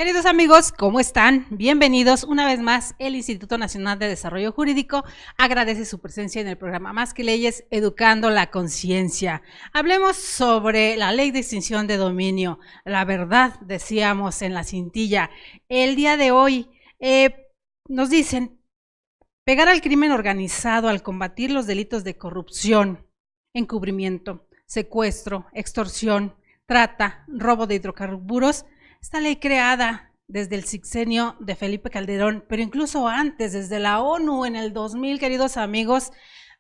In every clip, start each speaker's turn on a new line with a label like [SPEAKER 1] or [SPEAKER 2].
[SPEAKER 1] Queridos amigos, ¿cómo están? Bienvenidos una vez más. El Instituto Nacional de Desarrollo Jurídico agradece su presencia en el programa Más que Leyes, Educando la Conciencia. Hablemos sobre la ley de extinción de dominio. La verdad, decíamos en la cintilla. El día de hoy nos dicen, pegar al crimen organizado al combatir los delitos de corrupción, encubrimiento, secuestro, extorsión, trata, robo de hidrocarburos. Esta ley creada desde el sexenio de Felipe Calderón, pero incluso antes, desde la ONU en el 2000, queridos amigos,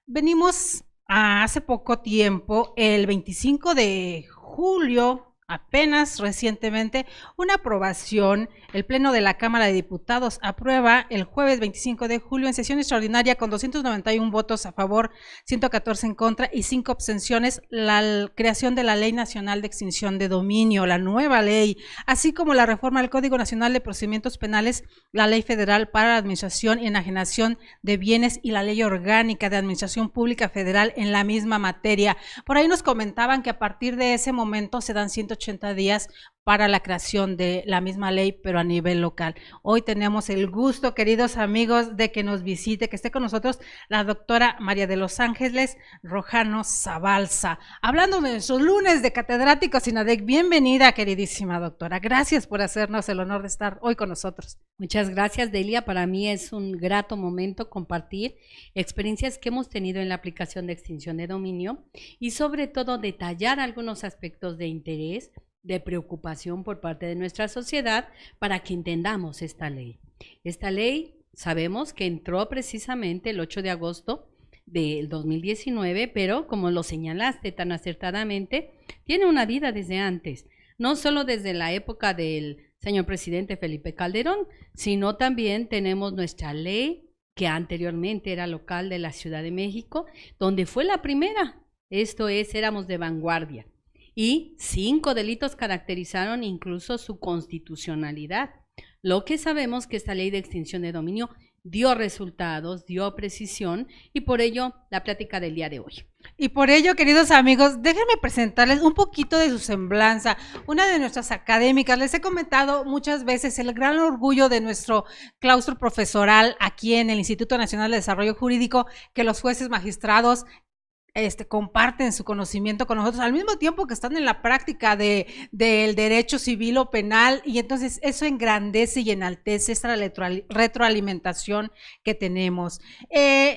[SPEAKER 1] venimos a hace poco tiempo, el 25 de julio, apenas recientemente, una aprobación. El Pleno de la Cámara de Diputados aprueba el jueves 25 de julio en sesión extraordinaria con 291 votos a favor, 114 en contra y 5 abstenciones, la creación de la Ley Nacional de Extinción de Dominio, la nueva ley, así como la reforma al Código Nacional de Procedimientos Penales, la Ley Federal para la Administración y Enajenación de Bienes y la Ley Orgánica de Administración Pública Federal en la misma materia. Por ahí nos comentaban que a partir de ese momento se dan 180 días para la creación de la misma ley, pero a nivel local. Hoy tenemos el gusto, queridos amigos, de que nos visite, que esté con nosotros la doctora María de los Ángeles Rojano Zabalza, hablando de nuestros lunes de catedráticos INADEC. Bienvenida, queridísima doctora. Gracias por hacernos el honor de estar hoy con nosotros.
[SPEAKER 2] Muchas gracias, Delia. Para mí es un grato momento compartir experiencias que hemos tenido en la aplicación de extinción de dominio y sobre todo detallar algunos aspectos de interés, de preocupación por parte de nuestra sociedad para que entendamos esta ley. Esta ley sabemos que entró precisamente el 8 de agosto del 2019, pero como lo señalaste tan acertadamente, tiene una vida desde antes, no solo desde la época del señor presidente Felipe Calderón, sino también tenemos nuestra ley que anteriormente era local de la Ciudad de México, donde fue la primera, esto es, éramos de vanguardia. Y 5 delitos caracterizaron incluso su constitucionalidad. Lo que sabemos que esta ley de extinción de dominio dio resultados, dio precisión y por ello la plática del día de hoy.
[SPEAKER 1] Y por ello, queridos amigos, déjenme presentarles un poquito de su semblanza. Una de nuestras académicas, les he comentado muchas veces el gran orgullo de nuestro claustro profesoral aquí en el Instituto Nacional de Desarrollo Jurídico, que los jueces magistrados comparten su conocimiento con nosotros al mismo tiempo que están en la práctica del derecho civil o penal, y entonces eso engrandece y enaltece esta retroalimentación que tenemos.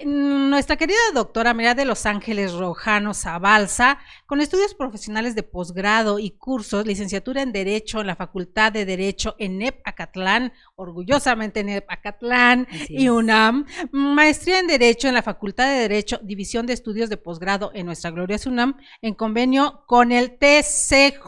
[SPEAKER 1] Nuestra querida doctora María de los Ángeles Rojano Zabalza, con estudios profesionales de posgrado y cursos, licenciatura en Derecho en la Facultad de Derecho en NEP Acatlán, orgullosamente NEP Acatlán y UNAM, maestría en Derecho en la Facultad de Derecho, División de Estudios de Posgrado en nuestra gloriosa UNAM, en convenio con el SJDF,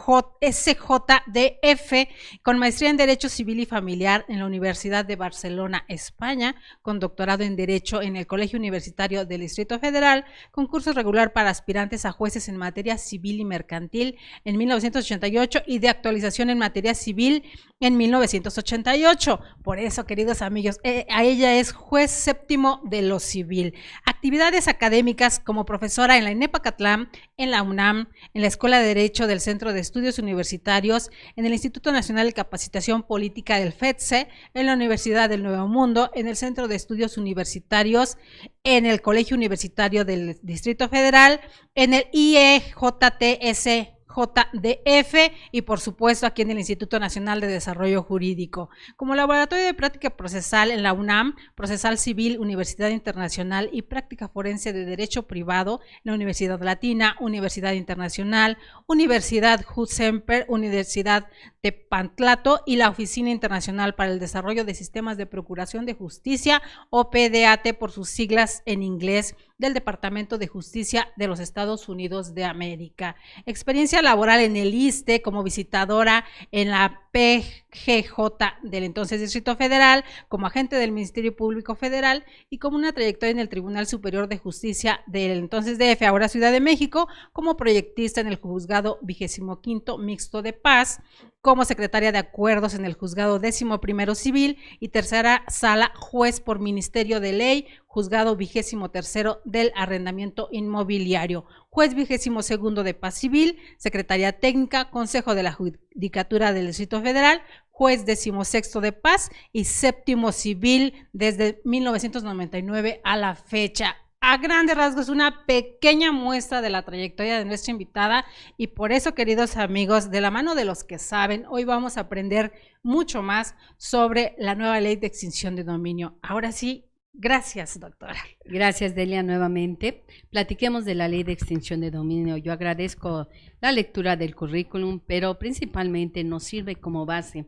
[SPEAKER 1] con maestría en Derecho Civil y Familiar en la Universidad de Barcelona, España, con doctorado en Derecho en el Colegio Universitario del Distrito Federal, con curso regular para aspirantes a jueces en materia civil y mercantil en 1988 y de actualización en materia civil en 1988. Por eso, queridos amigos, a ella es juez séptimo de lo civil. Actividades académicas como profesora en la INEP Acatlán, en la UNAM, en la Escuela de Derecho del Centro de Estudios Universitarios, en el Instituto Nacional de Capacitación Política del FETSE, en la Universidad del Nuevo Mundo, en el Centro de Estudios Universitarios, en el Colegio Universitario del Distrito Federal, en el IEJTS JDF y por supuesto aquí en el Instituto Nacional de Desarrollo Jurídico. Como laboratorio de práctica procesal en la UNAM, procesal civil, Universidad Internacional y práctica forense de Derecho Privado en la Universidad Latina, Universidad Internacional, Universidad Hudsemper, Universidad de Pantlato y la Oficina Internacional para el Desarrollo de Sistemas de Procuración de Justicia, OPDAT por sus siglas en inglés, del Departamento de Justicia de los Estados Unidos de América. Experiencia laboral en el ISSSTE como visitadora en la PGJ del entonces Distrito Federal, como agente del Ministerio Público Federal y como una trayectoria en el Tribunal Superior de Justicia del entonces DF, ahora Ciudad de México, como proyectista en el Juzgado 25º Mixto de Paz, como secretaria de acuerdos en el Juzgado 11º Civil y tercera sala juez por Ministerio de Ley, Juzgado 23º del Arrendamiento Inmobiliario. juez 22º de Paz Civil, Secretaría Técnica, Consejo de la Judicatura del Distrito Federal, juez 16º de Paz y 7º Civil desde 1999 a la fecha. A grandes rasgos, una pequeña muestra de la trayectoria de nuestra invitada, y por eso, queridos amigos, de la mano de los que saben, hoy vamos a aprender mucho más sobre la nueva ley de extinción de dominio. Ahora sí, gracias, doctora.
[SPEAKER 2] Gracias, Delia, nuevamente. Platiquemos de la ley de extinción de dominio. Yo agradezco la lectura del currículum, pero principalmente nos sirve como base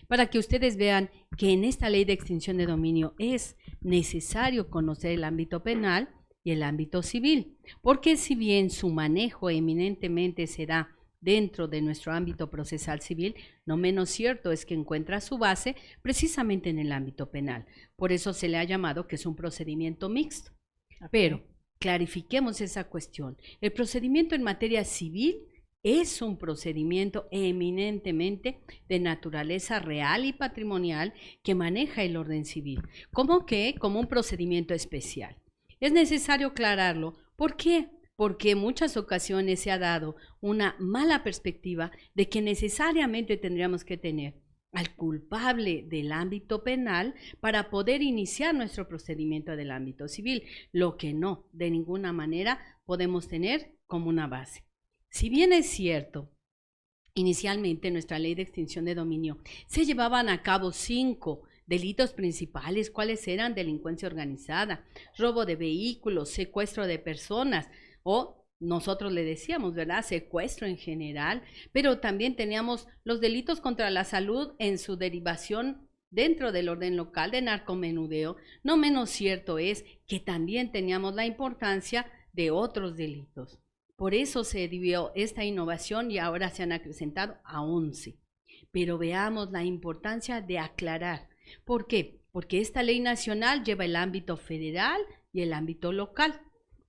[SPEAKER 2] para que ustedes vean que en esta ley de extinción de dominio es necesario conocer el ámbito penal y el ámbito civil, porque si bien su manejo eminentemente se da dentro de nuestro ámbito procesal civil, no menos cierto es que encuentra su base precisamente en el ámbito penal. Por eso se le ha llamado que es un procedimiento mixto. Pero clarifiquemos esa cuestión. El procedimiento en materia civil es un procedimiento eminentemente de naturaleza real y patrimonial que maneja el orden civil, como un procedimiento especial. Es necesario aclararlo. ¿Por qué? Porque en muchas ocasiones se ha dado una mala perspectiva de que necesariamente tendríamos que tener al culpable del ámbito penal para poder iniciar nuestro procedimiento del ámbito civil, lo que no, de ninguna manera podemos tener como una base. Si bien es cierto, inicialmente en nuestra ley de extinción de dominio se llevaban a cabo 5 delitos principales. ¿Cuáles eran? Delincuencia organizada, robo de vehículos, secuestro de personas, o nosotros le decíamos, ¿verdad?, secuestro en general, pero también teníamos los delitos contra la salud en su derivación dentro del orden local de narcomenudeo. No menos cierto es que también teníamos la importancia de otros delitos. Por eso se dio esta innovación y ahora se han acrecentado a 11. Pero veamos la importancia de aclarar. ¿Por qué? Porque esta ley nacional lleva el ámbito federal y el ámbito local,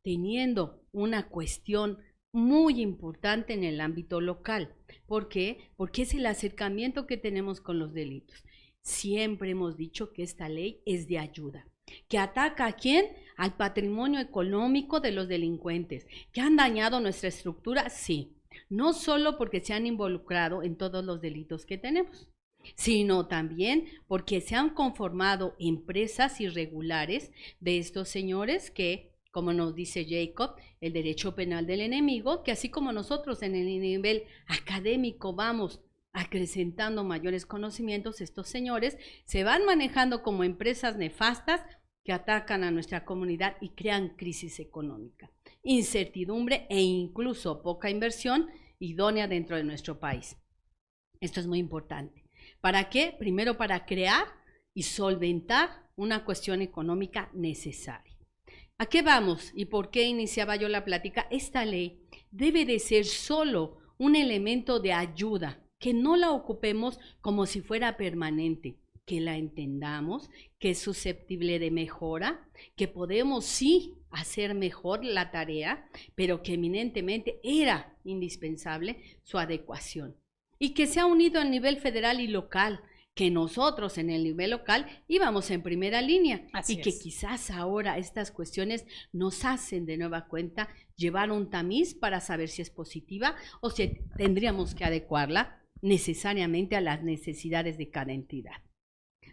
[SPEAKER 2] teniendo una cuestión muy importante en el ámbito local. ¿Por qué? Porque es el acercamiento que tenemos con los delitos. Siempre hemos dicho que esta ley es de ayuda. ¿Que ataca a quién? Al patrimonio económico de los delincuentes. ¿Que han dañado nuestra estructura? Sí. No solo porque se han involucrado en todos los delitos que tenemos, sino también porque se han conformado empresas irregulares de estos señores que, como nos dice Jacob, el derecho penal del enemigo, que así como nosotros en el nivel académico vamos acrecentando mayores conocimientos, estos señores se van manejando como empresas nefastas que atacan a nuestra comunidad y crean crisis económica, incertidumbre e incluso poca inversión idónea dentro de nuestro país. Esto es muy importante. ¿Para qué? Primero, para crear y solventar una cuestión económica necesaria. ¿A qué vamos y por qué iniciaba yo la plática? Esta ley debe de ser solo un elemento de ayuda, que no la ocupemos como si fuera permanente, que la entendamos, que es susceptible de mejora, que podemos sí hacer mejor la tarea, pero que eminentemente era indispensable su adecuación. Y que se ha unido a nivel federal y local, que nosotros en el nivel local íbamos en primera línea. Así que quizás ahora estas cuestiones nos hacen de nueva cuenta llevar un tamiz para saber si es positiva o si tendríamos que adecuarla necesariamente a las necesidades de cada entidad.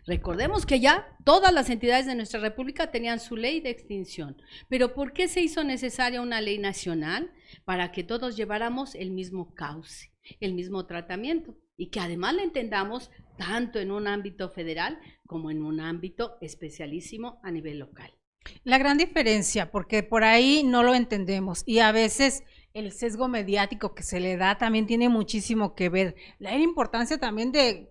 [SPEAKER 2] Recordemos que ya todas las entidades de nuestra república tenían su ley de extinción, pero ¿por qué se hizo necesaria una ley nacional? Para que todos lleváramos el mismo cauce, el mismo tratamiento, y que además la entendamos tanto en un ámbito federal como en un ámbito especialísimo a nivel local.
[SPEAKER 1] La gran diferencia, porque por ahí no lo entendemos y a veces el sesgo mediático que se le da también tiene muchísimo que ver. La importancia también de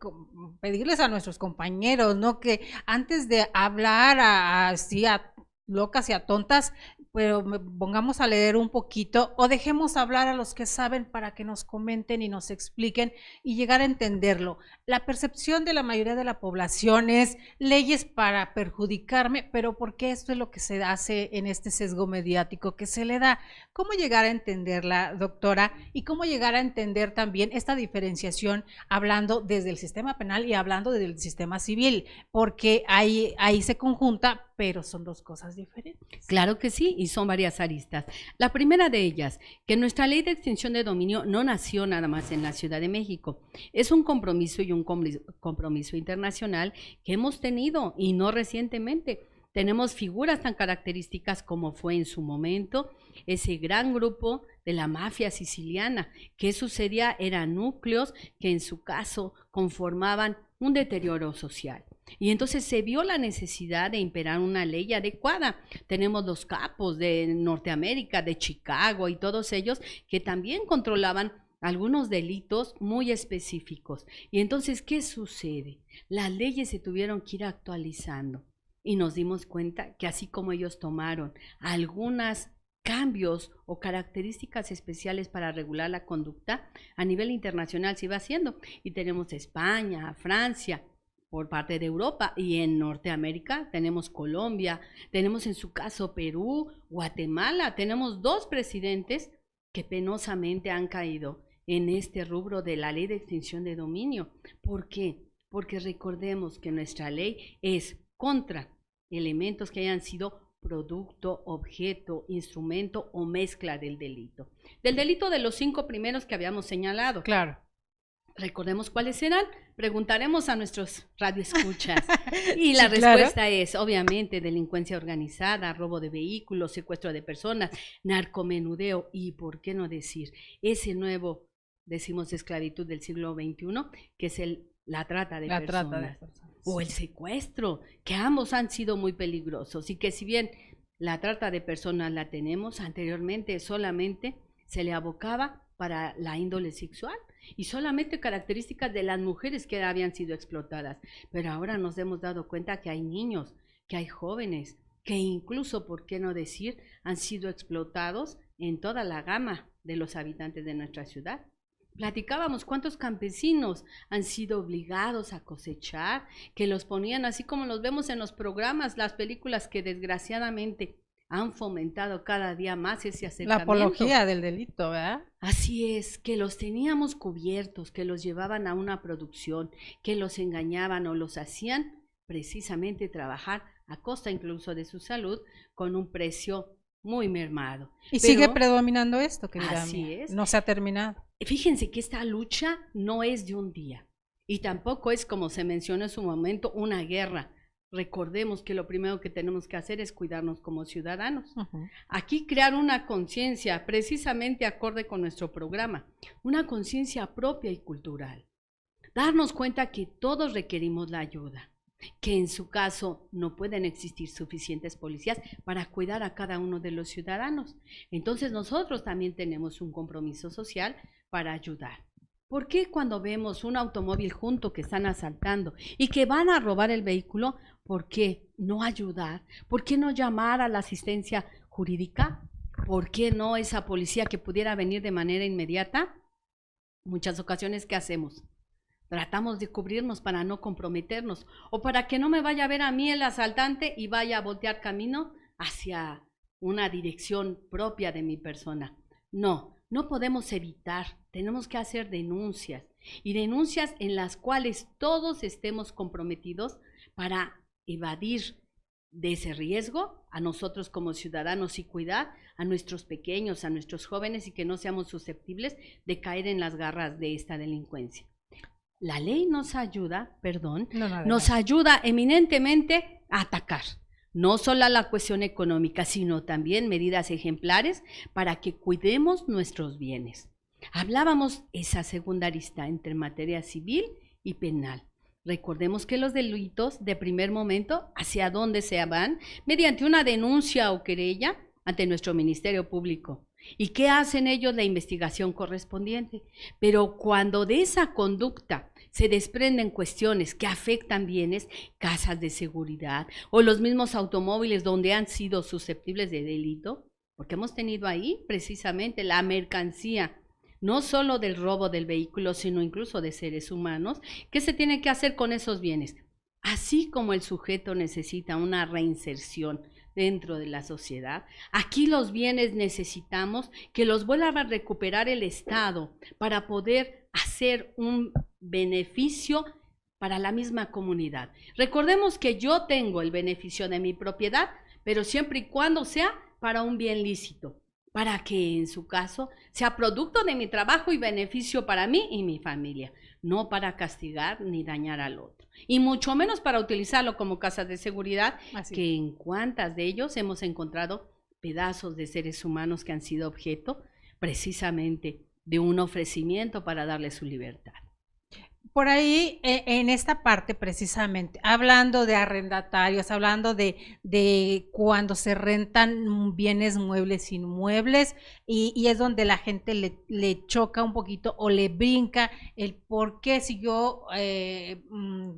[SPEAKER 1] pedirles a nuestros compañeros, ¿no?, que antes de hablar así a locas y a tontas, pero pongamos a leer un poquito o dejemos hablar a los que saben para que nos comenten y nos expliquen y llegar a entenderlo. La percepción de la mayoría de la población es leyes para perjudicarme, pero ¿por qué esto es lo que se hace en este sesgo mediático que se le da? ¿Cómo llegar a entenderla, doctora? Y cómo llegar a entender también esta diferenciación hablando desde el sistema penal y hablando desde el sistema civil, porque ahí se conjunta, pero son dos cosas diferentes.
[SPEAKER 2] Claro que sí, y son varias aristas. La primera de ellas, que nuestra ley de extinción de dominio no nació nada más en la Ciudad de México. Es un compromiso y un compromiso internacional que hemos tenido, y no recientemente. Tenemos figuras tan características como fue en su momento ese gran grupo de la mafia siciliana. ¿Qué sucedía? Eran núcleos que en su caso conformaban un deterioro social. Y entonces se vio la necesidad de imperar una ley adecuada. Tenemos los capos de Norteamérica, de Chicago y todos ellos que también controlaban algunos delitos muy específicos. Y entonces, ¿qué sucede? Las leyes se tuvieron que ir actualizando y nos dimos cuenta que así como ellos tomaron algunos cambios o características especiales para regular la conducta, a nivel internacional se iba haciendo. Y tenemos España, Francia, por parte de Europa, y en Norteamérica tenemos Colombia, tenemos en su caso Perú, Guatemala, tenemos 2 presidentes que penosamente han caído en este rubro de la ley de extinción de dominio. ¿Por qué? Porque recordemos que nuestra ley es contra elementos que hayan sido producto, objeto, instrumento o mezcla del delito. Del delito de los 5 primeros que habíamos señalado.
[SPEAKER 1] Claro.
[SPEAKER 2] Recordemos cuáles eran, preguntaremos a nuestros radioescuchas y la respuesta es obviamente delincuencia organizada, robo de vehículos, secuestro de personas, narcomenudeo y, por qué no decir, ese nuevo, decimos, esclavitud del siglo XXI, que es la trata de personas o el secuestro, que ambos han sido muy peligrosos y que si bien la trata de personas la tenemos, anteriormente solamente se le abocaba para la índole sexual y solamente características de las mujeres que habían sido explotadas. Pero ahora nos hemos dado cuenta que hay niños, que hay jóvenes, que incluso, por qué no decir, han sido explotados en toda la gama de los habitantes de nuestra ciudad. Platicábamos cuántos campesinos han sido obligados a cosechar, que los ponían así como los vemos en los programas, las películas que desgraciadamente han fomentado cada día más ese acercamiento.
[SPEAKER 1] La apología del delito, ¿verdad?
[SPEAKER 2] Así es, que los teníamos cubiertos, que los llevaban a una producción, que los engañaban o los hacían precisamente trabajar a costa incluso de su salud con un precio muy mermado.
[SPEAKER 1] Y sigue predominando esto, querida
[SPEAKER 2] así
[SPEAKER 1] mía.
[SPEAKER 2] Es.
[SPEAKER 1] No se ha terminado.
[SPEAKER 2] Fíjense que esta lucha no es de un día y tampoco es, como se mencionó en su momento, una guerra. Recordemos que lo primero que tenemos que hacer es cuidarnos como ciudadanos. Aquí crear una conciencia precisamente acorde con nuestro programa, una conciencia propia y cultural. Darnos cuenta que todos requerimos la ayuda, que en su caso no pueden existir suficientes policías para cuidar a cada uno de los ciudadanos. Entonces nosotros también tenemos un compromiso social para ayudar. ¿Por qué cuando vemos un automóvil junto que están asaltando y que van a robar el vehículo, por qué no ayudar? ¿Por qué no llamar a la asistencia jurídica? ¿Por qué no esa policía que pudiera venir de manera inmediata? Muchas ocasiones, ¿qué hacemos? Tratamos de cubrirnos para no comprometernos o para que no me vaya a ver a mí el asaltante y vaya a voltear camino hacia una dirección propia de mi persona. No, no podemos evitar, tenemos que hacer denuncias y denuncias en las cuales todos estemos comprometidos para evadir de ese riesgo a nosotros como ciudadanos y cuidar a nuestros pequeños, a nuestros jóvenes y que no seamos susceptibles de caer en las garras de esta delincuencia. La ley nos ayuda, nos ayuda eminentemente a atacar, no solo a la cuestión económica, sino también medidas ejemplares para que cuidemos nuestros bienes. Hablábamos esa segunda arista entre materia civil y penal. Recordemos que los delitos de primer momento, ¿hacia dónde se van? Mediante una denuncia o querella ante nuestro Ministerio Público. ¿Y qué hacen ellos? La investigación correspondiente. Pero cuando de esa conducta se desprenden cuestiones que afectan bienes, casas de seguridad o los mismos automóviles donde han sido susceptibles de delito, porque hemos tenido ahí precisamente la mercancía, no solo del robo del vehículo, sino incluso de seres humanos, ¿qué se tiene que hacer con esos bienes? Así como el sujeto necesita una reinserción dentro de la sociedad, aquí los bienes necesitamos que los vuelva a recuperar el Estado para poder hacer un beneficio para la misma comunidad. Recordemos que yo tengo el beneficio de mi propiedad, pero siempre y cuando sea para un bien lícito, para que en su caso sea producto de mi trabajo y beneficio para mí y mi familia, no para castigar ni dañar al otro, y mucho menos para utilizarlo como casas de seguridad, que en cuantas de ellos hemos encontrado pedazos de seres humanos que han sido objeto precisamente de un ofrecimiento para darle su libertad.
[SPEAKER 1] Por ahí, en esta parte precisamente, hablando de arrendatarios, hablando de cuando se rentan bienes muebles, inmuebles, y es donde la gente le choca un poquito o le brinca el por qué si yo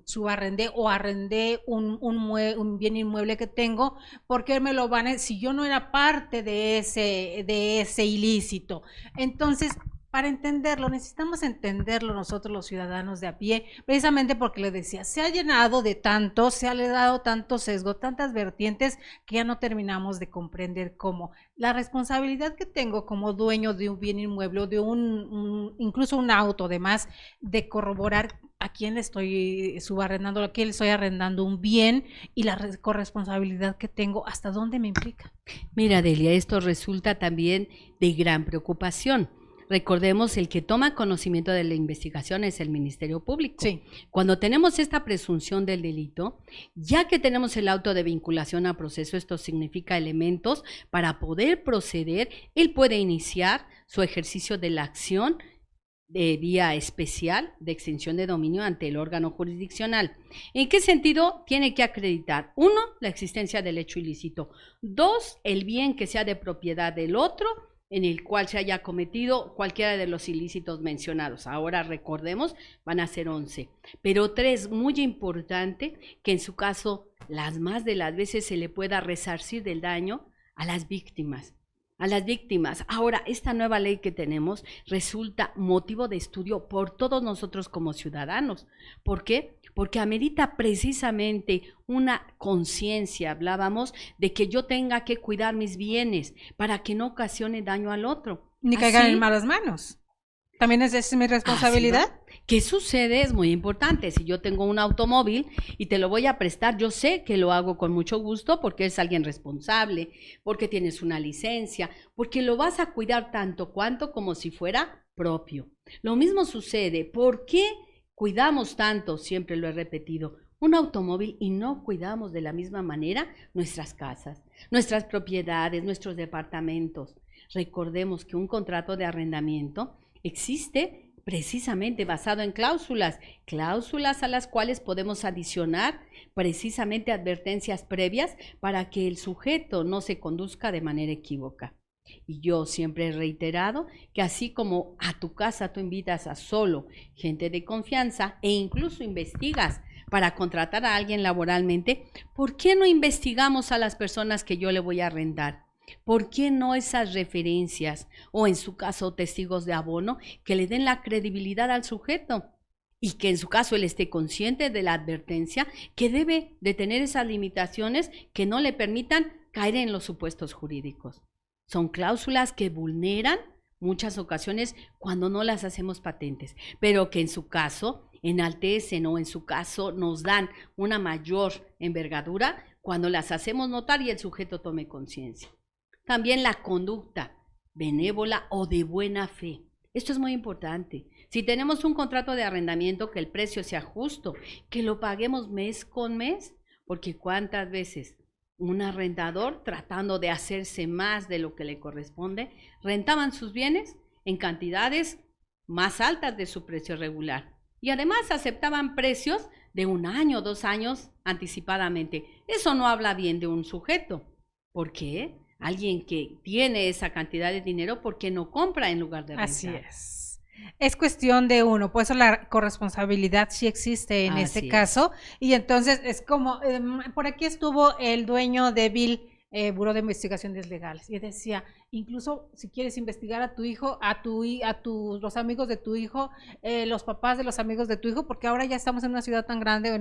[SPEAKER 1] subarrendé o arrendé un bien inmueble que tengo, ¿por qué me lo van a, si yo no era parte de ese ilícito? Entonces, para entenderlo, necesitamos entenderlo nosotros los ciudadanos de a pie, precisamente porque le decía, se ha llenado de tanto, se ha le dado tanto sesgo, tantas vertientes, que ya no terminamos de comprender cómo la responsabilidad que tengo como dueño de un bien inmueble, o de incluso un auto, además, de corroborar a quién le estoy subarrendando, a quién le estoy arrendando un bien, y la corresponsabilidad que tengo, hasta dónde me implica.
[SPEAKER 2] Mira, Delia, esto resulta también de gran preocupación. Recordemos, el que toma conocimiento de la investigación es el Ministerio Público.
[SPEAKER 1] Sí.
[SPEAKER 2] Cuando tenemos esta presunción del delito, ya que tenemos el auto de vinculación a proceso, esto significa elementos para poder proceder, él puede iniciar su ejercicio de la acción de vía especial de extinción de dominio ante el órgano jurisdiccional. ¿En qué sentido? Tiene que acreditar, 1, la existencia del hecho ilícito; 2, el bien que sea de propiedad del otro, en el cual se haya cometido cualquiera de los ilícitos mencionados. Ahora recordemos, van a ser 11. Pero 3, muy importante, que en su caso, las más de las veces se le pueda resarcir del daño a las víctimas. Ahora, esta nueva ley que tenemos resulta motivo de estudio por todos nosotros como ciudadanos. ¿Por qué? Porque amerita precisamente una conciencia. Hablábamos de que yo tenga que cuidar mis bienes para que no ocasione daño al otro.
[SPEAKER 1] Ni caigan en malas manos. ¿También es mi responsabilidad?
[SPEAKER 2] ¿Qué sucede? Es muy importante. Si yo tengo un automóvil y te lo voy a prestar, yo sé que lo hago con mucho gusto porque eres alguien responsable, porque tienes una licencia, porque lo vas a cuidar tanto cuanto como si fuera propio. Lo mismo sucede. ¿Por qué cuidamos tanto? Siempre lo he repetido, un automóvil, y no cuidamos de la misma manera nuestras casas, nuestras propiedades, nuestros departamentos. Recordemos que un contrato de arrendamiento existe precisamente basado en cláusulas a las cuales podemos adicionar precisamente advertencias previas para que el sujeto no se conduzca de manera equívoca. Y yo siempre he reiterado que así como a tu casa tú invitas a solo gente de confianza e incluso investigas para contratar a alguien laboralmente, ¿por qué no investigamos a las personas que yo le voy a arrendar? ¿Por qué no esas referencias o, en su caso, testigos de abono que le den la credibilidad al sujeto? Y que en su caso él esté consciente de la advertencia que debe de tener esas limitaciones que no le permitan caer en los supuestos jurídicos. Son cláusulas que vulneran muchas ocasiones cuando no las hacemos patentes, pero que en su caso enaltecen o en su caso nos dan una mayor envergadura cuando las hacemos notar y el sujeto tome conciencia. También la conducta benévola o de buena fe. Esto es muy importante. Si tenemos un contrato de arrendamiento, que el precio sea justo, que lo paguemos mes con mes, porque cuántas veces un arrendador, tratando de hacerse más de lo que le corresponde, rentaban sus bienes en cantidades más altas de su precio regular. Y además aceptaban precios de 1 año, 2 años anticipadamente. Eso no habla bien de un sujeto. ¿Por qué? Alguien que tiene esa cantidad de dinero, ¿por qué no compra en lugar de rentar?
[SPEAKER 1] Así es. Es cuestión de uno, por eso la corresponsabilidad sí existe en este caso. Y entonces es como, por aquí estuvo el dueño de Bill, Buró de Investigaciones Legales, y decía, incluso si quieres investigar a tu hijo, los amigos de tu hijo, los papás de los amigos de tu hijo, porque ahora ya estamos en una ciudad tan grande,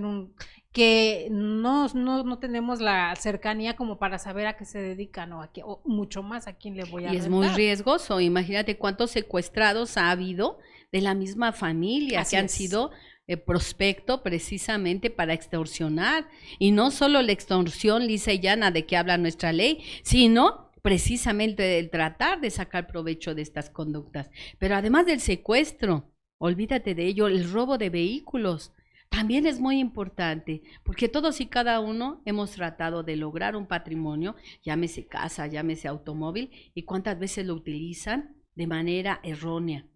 [SPEAKER 1] que no tenemos la cercanía como para saber a qué se dedican o mucho más a quién le voy a rentar.
[SPEAKER 2] Y es muy riesgoso. Imagínate cuántos secuestrados ha habido de la misma familia que han sido prospecto precisamente para extorsionar, y no solo la extorsión lisa y llana de que habla nuestra ley, sino precisamente el tratar de sacar provecho de estas conductas. Pero además del secuestro, olvídate de ello, el robo de vehículos también es muy importante, porque todos y cada uno hemos tratado de lograr un patrimonio, llámese casa, llámese automóvil, y cuántas veces lo utilizan de manera errónea.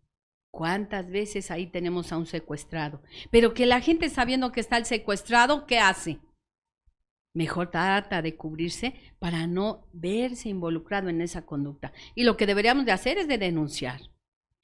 [SPEAKER 2] ¿Cuántas veces ahí tenemos a un secuestrado? Pero que la gente, sabiendo que está el secuestrado, ¿qué hace? Mejor trata de cubrirse para no verse involucrado en esa conducta. Y lo que deberíamos de hacer es de denunciar.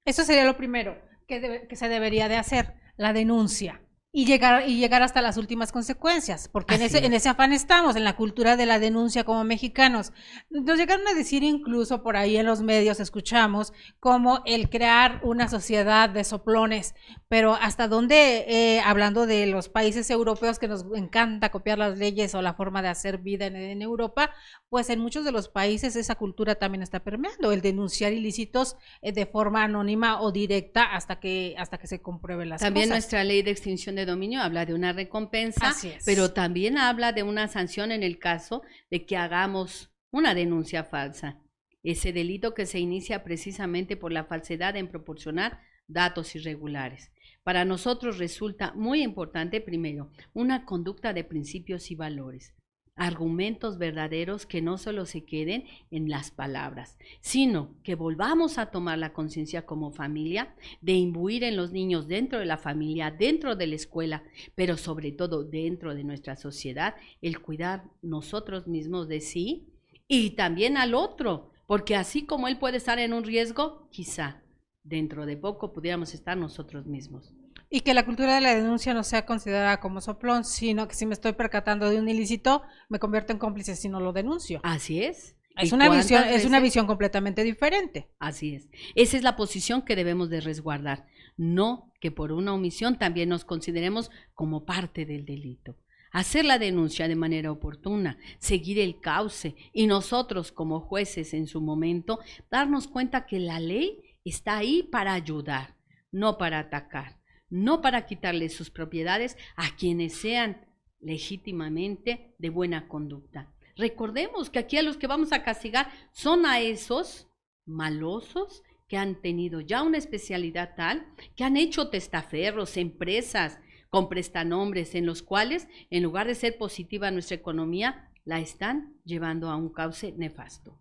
[SPEAKER 1] Eso sería lo primero que se debería de hacer, la denuncia. Y llegar hasta las últimas consecuencias, porque en ese afán estamos, en la cultura de la denuncia como mexicanos. Nos llegaron a decir incluso por ahí en los medios, escuchamos, como el crear una sociedad de soplones, pero hasta dónde, hablando de los países europeos que nos encanta copiar las leyes o la forma de hacer vida en Europa, pues en muchos de los países esa cultura también está permeando, el denunciar ilícitos de forma anónima o directa hasta que se comprueben las
[SPEAKER 2] también
[SPEAKER 1] cosas.
[SPEAKER 2] Nuestra ley de extinción de dominio habla de una recompensa, pero también habla de una sanción en el caso de que hagamos una denuncia falsa. Ese delito que se inicia precisamente por la falsedad en proporcionar datos irregulares. Para nosotros resulta muy importante, primero, una conducta de principios y valores. Argumentos verdaderos que no solo se queden en las palabras, sino que volvamos a tomar la conciencia como familia de imbuir en los niños dentro de la familia, dentro de la escuela, pero sobre todo dentro de nuestra sociedad, el cuidar nosotros mismos de sí y también al otro, porque así como él puede estar en un riesgo, quizá dentro de poco pudiéramos estar nosotros mismos.
[SPEAKER 1] Y que la cultura de la denuncia no sea considerada como soplón, sino que si me estoy percatando de un ilícito, me convierto en cómplice si no lo denuncio.
[SPEAKER 2] Así es.
[SPEAKER 1] Es una visión completamente diferente.
[SPEAKER 2] Así es. Esa es la posición que debemos de resguardar. No que por una omisión también nos consideremos como parte del delito. Hacer la denuncia de manera oportuna, seguir el cauce y nosotros como jueces en su momento darnos cuenta que la ley está ahí para ayudar, no para atacar. No para quitarle sus propiedades a quienes sean legítimamente de buena conducta. Recordemos que aquí a los que vamos a castigar son a esos malosos que han tenido ya una especialidad tal, que han hecho testaferros, empresas con prestanombres en los cuales, en lugar de ser positiva nuestra economía, la están llevando a un cauce nefasto.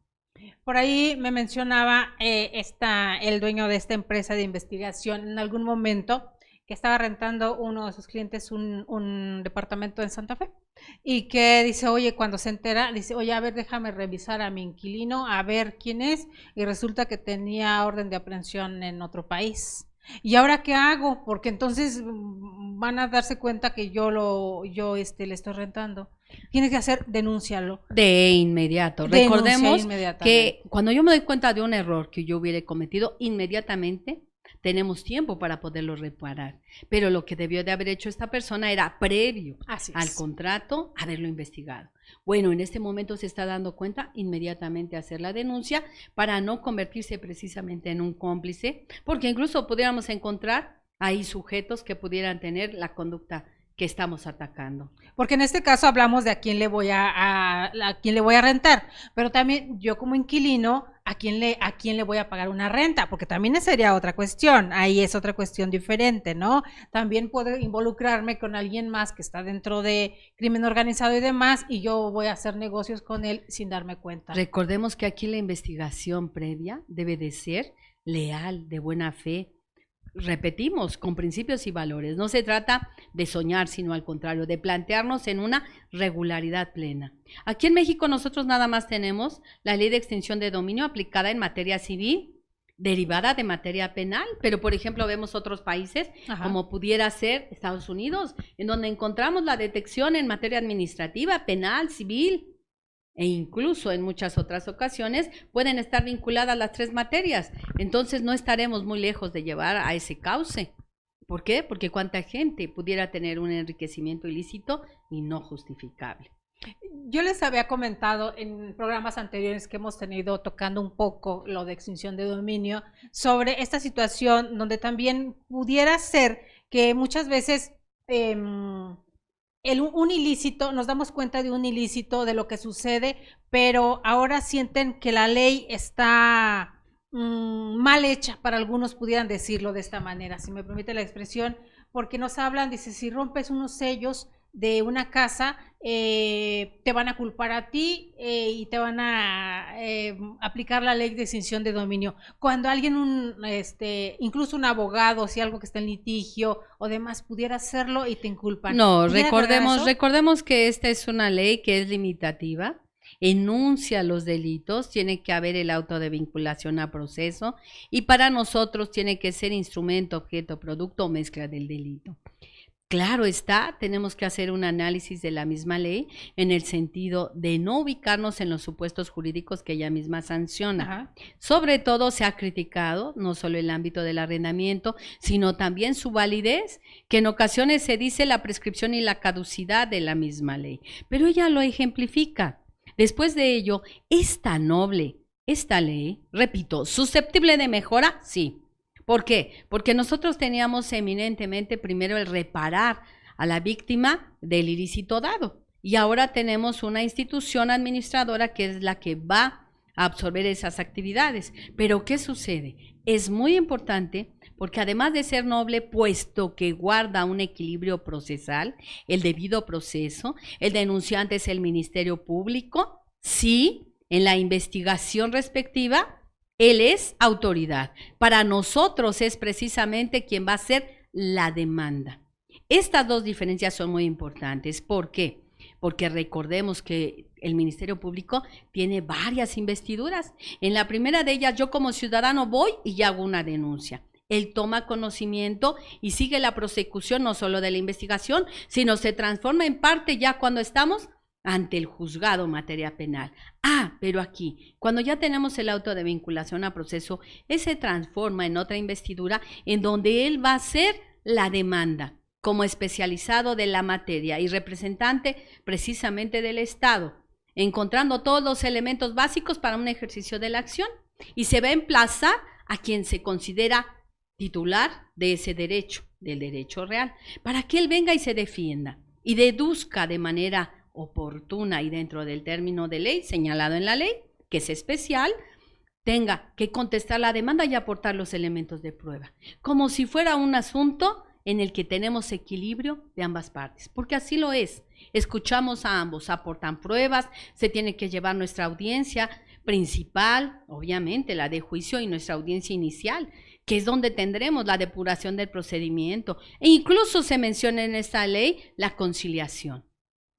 [SPEAKER 1] Por ahí me mencionaba el dueño de esta empresa de investigación en algún momento que estaba rentando uno de sus clientes un departamento en Santa Fe y que dice, oye, cuando se entera, dice, oye, a ver, déjame revisar a mi inquilino, a ver quién es, y resulta que tenía orden de aprehensión en otro país. ¿Y ahora qué hago? Porque entonces van a darse cuenta que yo le estoy rentando. Tienes que hacer, denúncialo.
[SPEAKER 2] De inmediato. Recordemos que cuando yo me doy cuenta de un error que yo hubiera cometido, inmediatamente tenemos tiempo para poderlo reparar. Pero lo que debió de haber hecho esta persona era previo al contrato, haberlo investigado. Bueno, en este momento se está dando cuenta, inmediatamente hacer la denuncia para no convertirse precisamente en un cómplice, porque incluso pudiéramos encontrar ahí sujetos que pudieran tener la conducta que estamos atacando.
[SPEAKER 1] Porque en este caso hablamos de a quién le voy a quién le voy a rentar, pero también yo como inquilino, a quién le voy a pagar una renta, porque también sería otra cuestión, ahí es otra cuestión diferente, ¿no? También puedo involucrarme con alguien más que está dentro de crimen organizado y demás, y yo voy a hacer negocios con él sin darme cuenta.
[SPEAKER 2] Recordemos que aquí la investigación previa debe de ser leal, de buena fe. Repetimos, con principios y valores. No se trata de soñar, sino al contrario, de plantearnos en una regularidad plena. Aquí en México nosotros nada más tenemos la ley de extinción de dominio aplicada en materia civil, derivada de materia penal, pero por ejemplo vemos otros países, como pudiera ser Estados Unidos, en donde encontramos la detección en materia administrativa, penal, civil, e incluso en muchas otras ocasiones pueden estar vinculadas las tres materias. Entonces no estaremos muy lejos de llevar a ese cauce. ¿Por qué? Porque cuánta gente pudiera tener un enriquecimiento ilícito y no justificable.
[SPEAKER 1] Yo les había comentado en programas anteriores que hemos tenido tocando un poco lo de extinción de dominio sobre esta situación donde también pudiera ser que muchas veces un ilícito, nos damos cuenta de un ilícito, de lo que sucede, pero ahora sienten que la ley está mal hecha, para algunos pudieran decirlo de esta manera, si me permite la expresión, porque nos hablan, dice, si rompes unos sellos de una casa, te van a culpar a ti y te van a aplicar la ley de extinción de dominio. Cuando alguien, incluso un abogado, si algo que está en litigio o demás, pudiera hacerlo y te inculpan.
[SPEAKER 2] No, recordemos que esta es una ley que es limitativa, enuncia los delitos, tiene que haber el auto de vinculación a proceso y para nosotros tiene que ser instrumento, objeto, producto o mezcla del delito. Claro está, tenemos que hacer un análisis de la misma ley en el sentido de no ubicarnos en los supuestos jurídicos que ella misma sanciona. Ajá. Sobre todo se ha criticado no solo el ámbito del arrendamiento, sino también su validez, que en ocasiones se dice la prescripción y la caducidad de la misma ley, pero ella lo ejemplifica. Después de ello, ¿es tan noble esta ley? Repito, ¿susceptible de mejora? Sí. ¿Por qué? Porque nosotros teníamos eminentemente primero el reparar a la víctima del ilícito dado y ahora tenemos una institución administradora que es la que va a absorber esas actividades. Pero ¿qué sucede? Es muy importante porque además de ser noble, puesto que guarda un equilibrio procesal, el debido proceso, el denunciante es el Ministerio Público, sí, en la investigación respectiva, él es autoridad. Para nosotros es precisamente quien va a hacer la demanda. Estas dos diferencias son muy importantes. ¿Por qué? Porque recordemos que el Ministerio Público tiene varias investiduras. En la primera de ellas, yo como ciudadano voy y hago una denuncia. Él toma conocimiento y sigue la prosecución no solo de la investigación, sino se transforma en parte ya cuando estamos ante el juzgado en materia penal. Pero aquí, cuando ya tenemos el auto de vinculación a proceso, él se transforma en otra investidura en donde él va a hacer la demanda como especializado de la materia y representante precisamente del Estado, encontrando todos los elementos básicos para un ejercicio de la acción y se va a emplazar a quien se considera titular de ese derecho, del derecho real, para que él venga y se defienda y deduzca de manera oportuna y dentro del término de ley señalado en la ley, que es especial, tenga que contestar la demanda y aportar los elementos de prueba, como si fuera un asunto en el que tenemos equilibrio de ambas partes, porque así lo es. Escuchamos a ambos, aportan pruebas, se tiene que llevar nuestra audiencia principal, obviamente la de juicio y nuestra audiencia inicial, que es donde tendremos la depuración del procedimiento, e incluso se menciona en esta ley la conciliación.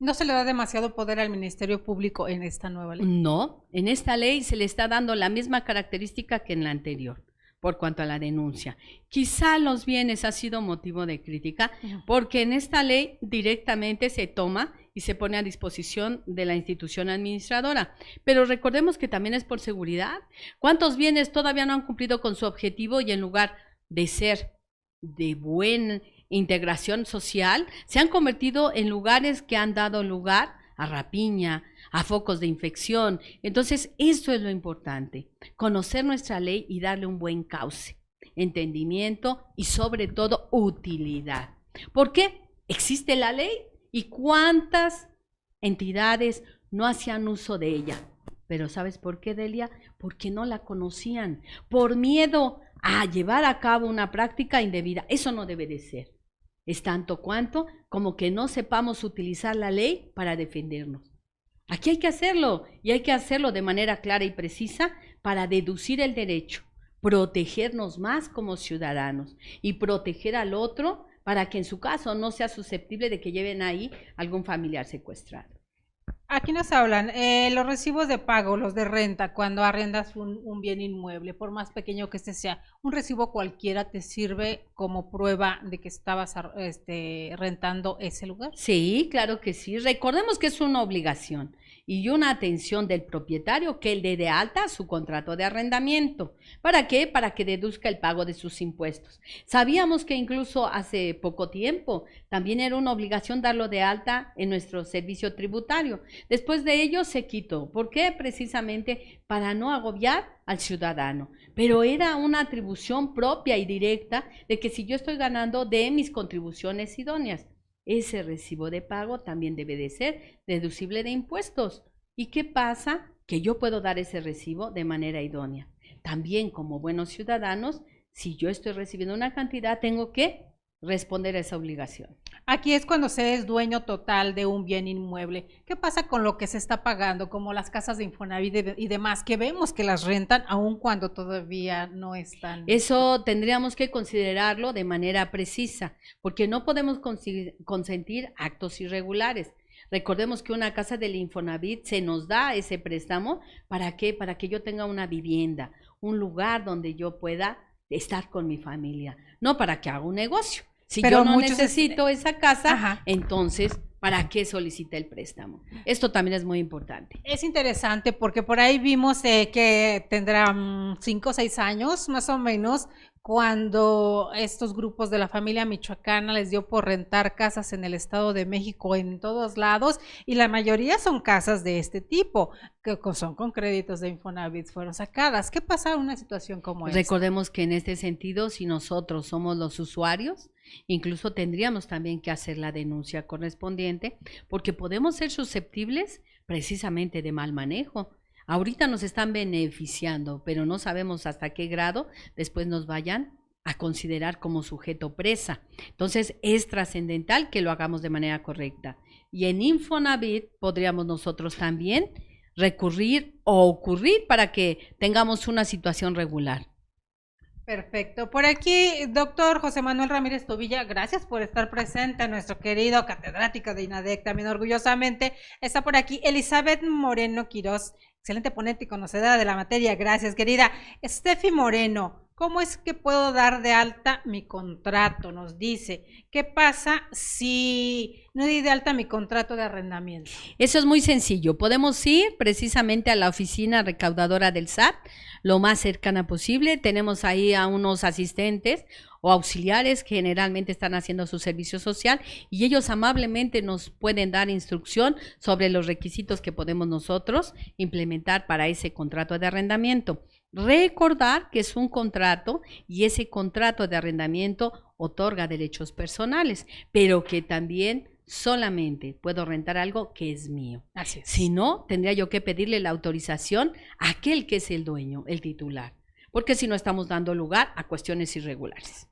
[SPEAKER 1] ¿No se le da demasiado poder al Ministerio Público en esta nueva ley?
[SPEAKER 2] No, en esta ley se le está dando la misma característica que en la anterior, por cuanto a la denuncia. Quizá los bienes ha sido motivo de crítica, porque en esta ley directamente se toma y se pone a disposición de la institución administradora. Pero recordemos que también es por seguridad. ¿Cuántos bienes todavía no han cumplido con su objetivo y en lugar de ser de buen integración social, se han convertido en lugares que han dado lugar a rapiña, a focos de infección? Entonces, eso es lo importante, conocer nuestra ley y darle un buen cauce, entendimiento y sobre todo utilidad. ¿Por qué? Existe la ley y cuántas entidades no hacían uso de ella. Pero ¿sabes por qué, Delia? Porque no la conocían, por miedo a llevar a cabo una práctica indebida. Eso no debe de ser. Es tanto cuanto como que no sepamos utilizar la ley para defendernos. Aquí hay que hacerlo y hay que hacerlo de manera clara y precisa para deducir el derecho, protegernos más como ciudadanos y proteger al otro para que en su caso no sea susceptible de que lleven ahí algún familiar secuestrado.
[SPEAKER 1] Aquí nos hablan, los recibos de pago, los de renta, cuando arrendas un bien inmueble, por más pequeño que este sea, un recibo cualquiera te sirve como prueba de que estabas rentando ese lugar.
[SPEAKER 2] Sí, claro que sí. Recordemos que es una obligación y una atención del propietario que él dé de alta su contrato de arrendamiento. ¿Para qué? Para que deduzca el pago de sus impuestos. Sabíamos que incluso hace poco tiempo también era una obligación darlo de alta en nuestro servicio tributario. Después de ello se quitó. ¿Por qué? Precisamente para no agobiar al ciudadano. Pero era una atribución propia y directa de que si yo estoy ganando de mis contribuciones idóneas. ese recibo de pago también debe de ser deducible de impuestos. ¿Y qué pasa? Que yo puedo dar ese recibo de manera idónea. También como buenos ciudadanos, si yo estoy recibiendo una cantidad, tengo que responder a esa obligación.
[SPEAKER 1] Aquí es cuando se es dueño total de un bien inmueble. ¿Qué pasa con lo que se está pagando, como las casas de Infonavit y demás, que vemos que las rentan aun cuando todavía no están?
[SPEAKER 2] Eso tendríamos que considerarlo de manera precisa, porque no podemos consentir actos irregulares. Recordemos que una casa del Infonavit se nos da ese préstamo, ¿para qué? Para que yo tenga una vivienda, un lugar donde yo pueda estar con mi familia, no para que haga un negocio. Si yo no necesito esa casa, entonces, ¿para qué solicita el préstamo? Esto también es muy importante.
[SPEAKER 1] Es interesante porque por ahí vimos que tendrán 5 o 6 años, más o menos, cuando estos grupos de la familia michoacana les dio por rentar casas en el Estado de México en todos lados, y la mayoría son casas de este tipo, que son con créditos de Infonavit, fueron sacadas. ¿Qué pasa en una situación como esta?
[SPEAKER 2] Recordemos que en este sentido, si nosotros somos los usuarios, incluso tendríamos también que hacer la denuncia correspondiente, porque podemos ser susceptibles precisamente de mal manejo. Ahorita nos están beneficiando, pero no sabemos hasta qué grado después nos vayan a considerar como sujeto presa. Entonces es trascendental que lo hagamos de manera correcta. Y en Infonavit podríamos nosotros también recurrir o ocurrir para que tengamos una situación regular.
[SPEAKER 1] Perfecto. Por aquí, doctor José Manuel Ramírez Tobilla, gracias por estar presente, nuestro querido catedrático de INADEC, también orgullosamente está por aquí Elizabeth Moreno Quirós, excelente ponente y conocedora de la materia, gracias querida. Steffi Moreno, ¿cómo es que puedo dar de alta mi contrato? Nos dice, ¿qué pasa si no di de alta mi contrato de arrendamiento?
[SPEAKER 2] Eso es muy sencillo, podemos ir precisamente a la oficina recaudadora del SAT, lo más cercana posible. Tenemos ahí a unos asistentes o auxiliares que generalmente están haciendo su servicio social y ellos amablemente nos pueden dar instrucción sobre los requisitos que podemos nosotros implementar para ese contrato de arrendamiento. Recordar que es un contrato y ese contrato de arrendamiento otorga derechos personales, pero que también solamente puedo rentar algo que es mío.
[SPEAKER 1] Así es.
[SPEAKER 2] Si no, tendría yo que pedirle la autorización a aquel que es el dueño, el titular, porque si no estamos dando lugar a cuestiones irregulares.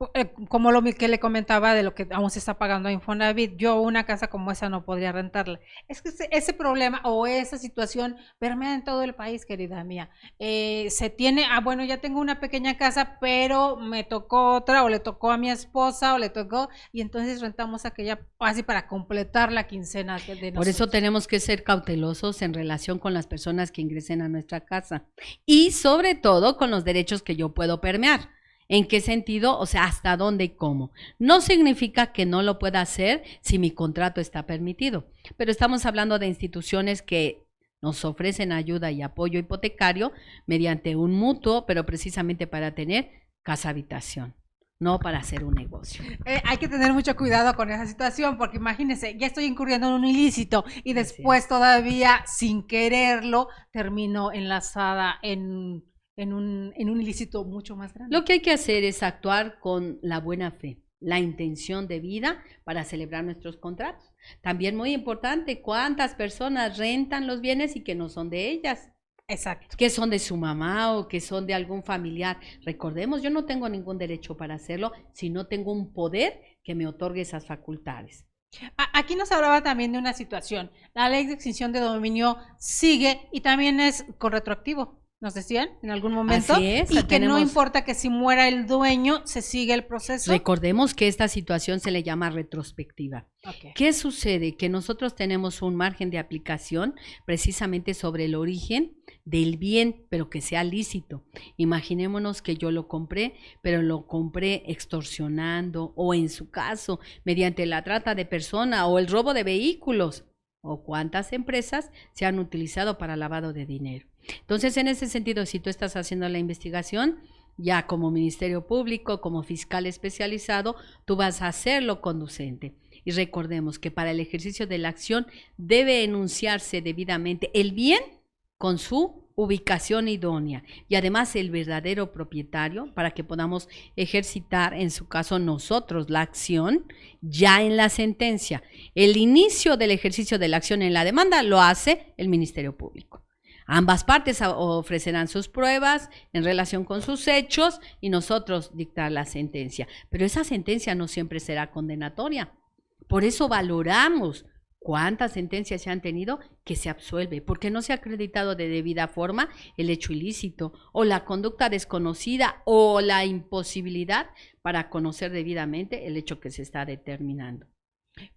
[SPEAKER 1] Como lo que le comentaba de lo que aún se está pagando a Infonavit, yo una casa como esa no podría rentarla. Es que ese problema o esa situación permea en todo el país, querida mía. Se tiene, bueno, ya tengo una pequeña casa, pero me tocó otra, o le tocó a mi esposa, o le tocó, y entonces rentamos aquella así para completar la quincena de nosotros.
[SPEAKER 2] Por eso tenemos que ser cautelosos en relación con las personas que ingresen a nuestra casa y sobre todo con los derechos que yo puedo permear. ¿En qué sentido? O sea, ¿hasta dónde y cómo? No significa que no lo pueda hacer si mi contrato está permitido, pero estamos hablando de instituciones que nos ofrecen ayuda y apoyo hipotecario mediante un mutuo, pero precisamente para tener casa habitación, no para hacer un negocio.
[SPEAKER 1] Hay que tener mucho cuidado con esa situación, porque imagínense, ya estoy incurriendo en un ilícito y después todavía sin quererlo termino enlazada en un ilícito mucho más grande.
[SPEAKER 2] Lo que hay que hacer es actuar con la buena fe, la intención de vida para celebrar nuestros contratos. También muy importante, cuántas personas rentan los bienes y que no son de ellas.
[SPEAKER 1] Exacto.
[SPEAKER 2] Que son de su mamá o que son de algún familiar. Recordemos, yo no tengo ningún derecho para hacerlo si no tengo un poder que me otorgue esas facultades.
[SPEAKER 1] Aquí nos hablaba también de una situación. La ley de extinción de dominio sigue y también es con retroactivo. Nos decían en algún momento.
[SPEAKER 2] Así es,
[SPEAKER 1] y que no importa que si muera el dueño, se sigue el proceso.
[SPEAKER 2] Recordemos que esta situación se le llama retrospectiva.
[SPEAKER 1] Okay.
[SPEAKER 2] ¿Qué sucede? Que nosotros tenemos un margen de aplicación precisamente sobre el origen del bien, pero que sea lícito. Imaginémonos que yo lo compré, pero lo compré extorsionando o en su caso, mediante la trata de persona o el robo de vehículos. O cuántas empresas se han utilizado para lavado de dinero. Entonces, en ese sentido, si tú estás haciendo la investigación, ya como Ministerio Público, como fiscal especializado, tú vas a hacerlo conducente. Y recordemos que para el ejercicio de la acción debe enunciarse debidamente el bien con su ubicación idónea y además el verdadero propietario para que podamos ejercitar, en su caso nosotros, la acción ya en la sentencia. El inicio del ejercicio de la acción en la demanda lo hace el Ministerio Público. Ambas partes ofrecerán sus pruebas en relación con sus hechos y nosotros dictar la sentencia. Pero esa sentencia no siempre será condenatoria. Por eso valoramos cuántas sentencias se han tenido que se absuelve, porque no se ha acreditado de debida forma el hecho ilícito o la conducta desconocida o la imposibilidad para conocer debidamente el hecho que se está determinando.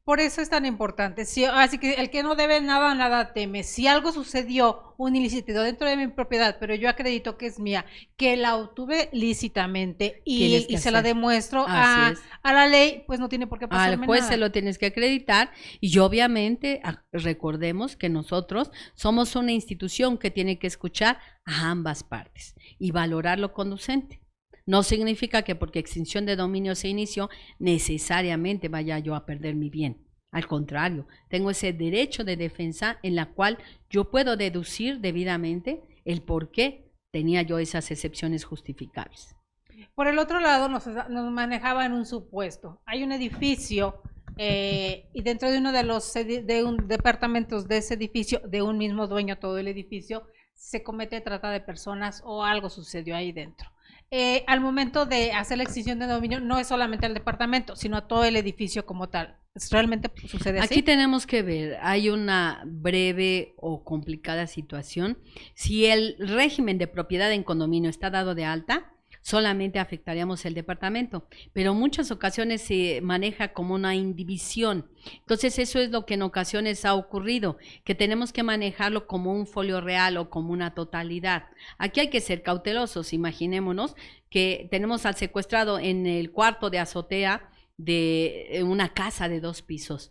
[SPEAKER 1] Por eso es tan importante. Así que el que no debe nada, nada teme. Si algo sucedió, un ilícito dentro de mi propiedad, pero yo acredito que es mía, que la obtuve lícitamente y se la demuestro a la ley, pues no tiene por qué pasarme nada.
[SPEAKER 2] Al juez se lo tienes que acreditar y obviamente recordemos que nosotros somos una institución que tiene que escuchar a ambas partes y valorar lo conducente. No significa que porque extinción de dominio se inició, necesariamente vaya yo a perder mi bien. Al contrario, tengo ese derecho de defensa en la cual yo puedo deducir debidamente el por qué tenía yo esas excepciones justificables.
[SPEAKER 1] Por el otro lado, nos manejaban un supuesto. Hay un edificio y dentro de uno de los departamentos de ese edificio, de un mismo dueño todo el edificio, se comete trata de personas o algo sucedió ahí dentro. Al momento de hacer la extinción de dominio, no es solamente el departamento, sino todo el edificio como tal. ¿Realmente sucede así?
[SPEAKER 2] Aquí tenemos que ver, hay una breve o complicada situación. Si el régimen de propiedad en condominio está dado de alta, solamente afectaríamos el departamento, pero en muchas ocasiones se maneja como una indivisión. Entonces eso es lo que en ocasiones ha ocurrido, que tenemos que manejarlo como un folio real o como una totalidad. Aquí hay que ser cautelosos. Imaginémonos que tenemos al secuestrado en el cuarto de azotea de una casa de 2 pisos.